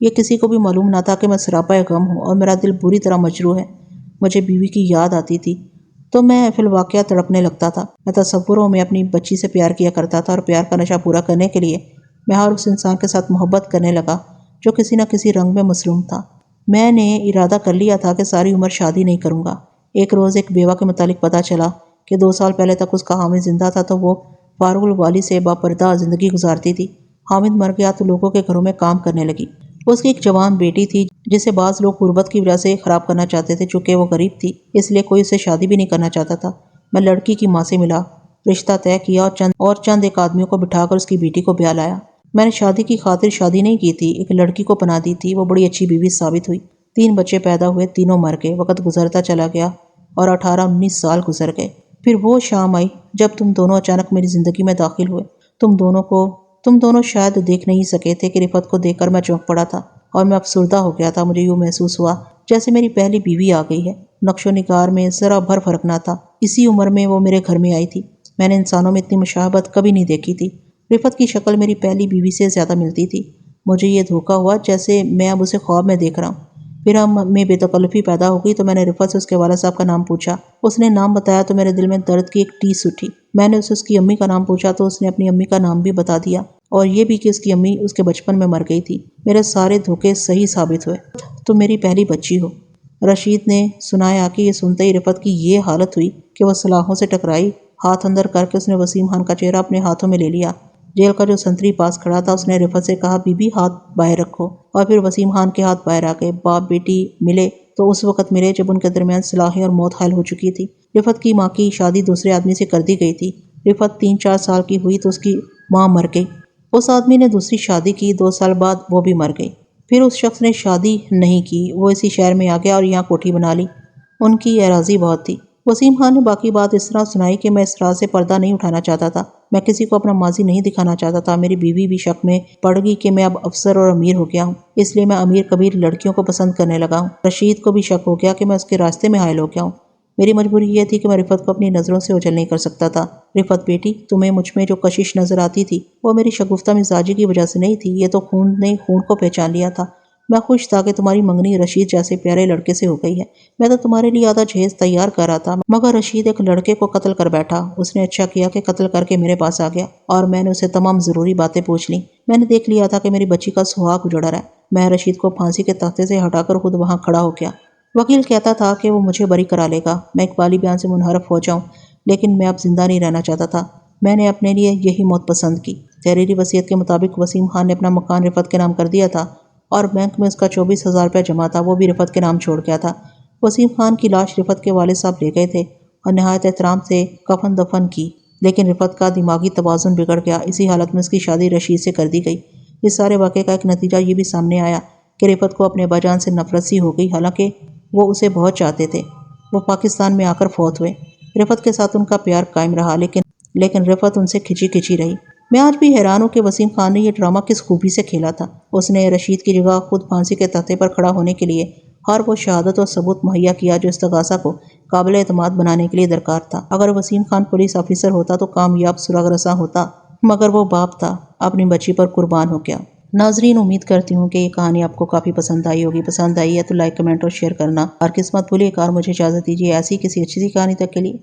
یہ کسی کو بھی معلوم نہ تھا کہ میں سراپا غم ہوں اور میرا دل بری طرح مجروح ہے۔ مجھے بیوی کی یاد آتی تھی۔ تو میں فی الواقعہ تڑپنے لگتا تھا۔ میں تصوروں میں اپنی بچی سے پیار کیا کرتا تھا اور پیار کا نشہ پورا کرنے کے لیے میں ہر اس انسان کے ساتھ محبت کرنے لگا جو کسی نہ کسی رنگ میں مصروم تھا۔ میں نے ارادہ کر لیا تھا کہ ساری عمر شادی نہیں کروں گا۔ ایک روز ایک بیوہ کے متعلق پتہ چلا کہ 2 سال پہلے تک اس کا حامد زندہ تھا تو وہ فارغ الوالی سے باپردہ زندگی گزارتی تھی۔ حامد مر گیا تو لوگوں کے گھروں میں کام کرنے لگی۔ اس کی ایک جوان بیٹی تھی جسے بعض لوگ غربت کی وجہ سے خراب کرنا چاہتے تھے، چونکہ وہ غریب تھی اس لیے کوئی اسے شادی بھی نہیں کرنا چاہتا تھا۔ میں لڑکی کی ماں سے ملا، رشتہ طے کیا اور چند ایک آدمیوں کو بٹھا کر اس کی بیٹی کو بیاہ لایا۔ میں نے شادی کی خاطر شادی نہیں کی تھی، ایک لڑکی کو پناہ دی تھی۔ وہ بڑی اچھی بیوی ثابت ہوئی۔ 3 بچے پیدا ہوئے، تینوں مر گئے۔ وقت گزرتا چلا گیا اور 18-19 سال گزر گئے۔ پھر وہ شام آئی جب تم دونوں اچانک میری زندگی میں داخل ہوئے۔ تم دونوں شاید دیکھ نہیں سکے تھے کہ رفعت کو دیکھ کر میں چونک پڑا تھا اور میں افسردہ ہو گیا تھا۔ مجھے یوں محسوس ہوا جیسے میری پہلی بیوی آ گئی ہے۔ نقش و نگار میں ذرا بھر فرق نہ تھا۔ اسی عمر میں وہ میرے گھر میں آئی تھی۔ میں نے انسانوں میں اتنی مشابہت کبھی نہیں دیکھی تھی۔ رفعت کی شکل میری پہلی بیوی سے زیادہ ملتی تھی۔ مجھے یہ دھوکہ ہوا جیسے میں اب اسے خواب میں دیکھ رہا ہوں۔ پھر ہم میں بے تکلفی پیدا ہو گئی تو میں نے رفعت سے اس کے والد صاحب کا نام پوچھا۔ اس نے نام بتایا تو میرے دل میں درد کی ایک ٹیس اٹھی۔ میں نے اس کی امی کا نام پوچھا تو اس نے اپنی امی کا نام بھی بتا دیا اور یہ بھی کہ اس کی امی اس کے بچپن میں مر گئی تھی۔ میرے سارے دھوکے صحیح ثابت ہوئے۔ تم میری پہلی بچی ہو۔ رشید نے سنایا کہ یہ سنتے ہی رفعت کی یہ حالت ہوئی کہ وہ سلاخوں سے ٹکرائی۔ ہاتھ اندر کر کے اس نے وسیم خان کا چہرہ اپنے ہاتھوں میں لے لیا۔ جیل کا جو سنتری پاس کھڑا تھا اس نے رفعت سے کہا، بی بی ہاتھ باہر رکھو، اور پھر وسیم خان کے ہاتھ باہر آ گئے۔ باپ بیٹی ملے تو اس وقت ملے جب ان کے درمیان صلاحیں اور موت حائل ہو چکی تھی۔ رفعت کی ماں کی شادی دوسرے آدمی سے کر دی گئی تھی۔ رفعت 3-4 سال کی ہوئی تو اس کی ماں مر گئی۔ اس آدمی نے دوسری شادی کی، 2 سال بعد وہ بھی مر گئی۔ پھر اس شخص نے شادی نہیں کی، وہ اسی شہر میں آ گیا اور یہاں کوٹھی بنا لی۔ ان کی اراضی بہت تھی۔ وسیم خان نے باقی بات اس طرح سنائی کہ میں اس راز سے پردہ نہیں اٹھانا چاہتا تھا۔ میں کسی کو اپنا ماضی نہیں دکھانا چاہتا تھا۔ میری بیوی بھی شک میں پڑ گئی کہ میں اب افسر اور امیر ہو گیا ہوں، اس لیے میں امیر کبیر لڑکیوں کو پسند کرنے لگا ہوں۔ رشید کو بھی شک ہو گیا کہ میں اس کے راستے میں حائل ہو گیا ہوں۔ میری مجبوری یہ تھی کہ میں رفعت کو اپنی نظروں سے اوجھل نہیں کر سکتا تھا۔ رفعت بیٹی، تمہیں مجھ میں جو کشش نظر آتی تھی وہ میری شگفتہ مزاجی کی وجہ سے نہیں تھی، یہ تو خون نے خون کو پہچان لیا تھا۔ میں خوش تھا کہ تمہاری منگنی رشید جیسے پیارے لڑکے سے ہو گئی ہے۔ میں تو تمہارے لیے آدھا جہیز تیار کر رہا تھا، مگر رشید ایک لڑکے کو قتل کر بیٹھا۔ اس نے اچھا کیا کہ قتل کر کے میرے پاس آ گیا اور میں نے اسے تمام ضروری باتیں پوچھ لیں۔ میں نے دیکھ لیا تھا کہ میری بچی کا سہاگ اجڑ رہا ہے۔ میں رشید کو پھانسی کے تختے سے ہٹا کر خود وہاں کھڑا ہو گیا۔ وکیل کہتا تھا کہ وہ مجھے بری کرا لے گا، میں اقبالی بیان سے منحرف ہو جاؤں، لیکن میں اب زندہ نہیں رہنا چاہتا تھا۔ میں نے اپنے لیے یہی موت پسند کی۔ تحریری وصیت کے مطابق وسیم خان نے اپنا مکان رفعت کے نام کر دیا تھا اور بینک میں اس کا 24,000 روپے جمع تھا، وہ بھی رفعت کے نام چھوڑ گیا تھا۔ وسیم خان کی لاش رفعت کے والد صاحب لے گئے تھے اور نہایت احترام سے کفن دفن کی، لیکن رفعت کا دماغی توازن بگڑ گیا۔ اسی حالت میں اس کی شادی رشید سے کر دی گئی۔ اس سارے واقعے کا ایک نتیجہ یہ بھی سامنے آیا کہ رفعت کو اپنے ابا جان سے نفرت سی ہو گئی، حالانکہ وہ اسے بہت چاہتے تھے۔ وہ پاکستان میں آ کر فوت ہوئے۔ رفعت کے ساتھ ان کا پیار قائم رہا، لیکن رفعت ان سے کھچی کھچی رہی۔ میں آج بھی حیران ہوں کہ وسیم خان نے یہ ڈرامہ کس خوبی سے کھیلا تھا۔ اس نے رشید کی جگہ خود پھانسی کے تختے پر کھڑا ہونے کے لیے ہر وہ شہادت اور ثبوت مہیا کیا جو استغاثہ کو قابل اعتماد بنانے کے لیے درکار تھا۔ اگر وسیم خان پولیس آفیسر ہوتا تو کامیاب سراغ رساں ہوتا، مگر وہ باپ تھا، اپنی بچی پر قربان ہو گیا۔ ناظرین، امید کرتی ہوں کہ یہ کہانی آپ کو کافی پسند آئی ہوگی۔ پسند آئی ہے تو لائک، کمنٹ اور شیئر کرنا اور قسمت بھولیے گا اور مجھے اجازت دیجیے ایسی کسی اچھی سی کہانی تک کے لیے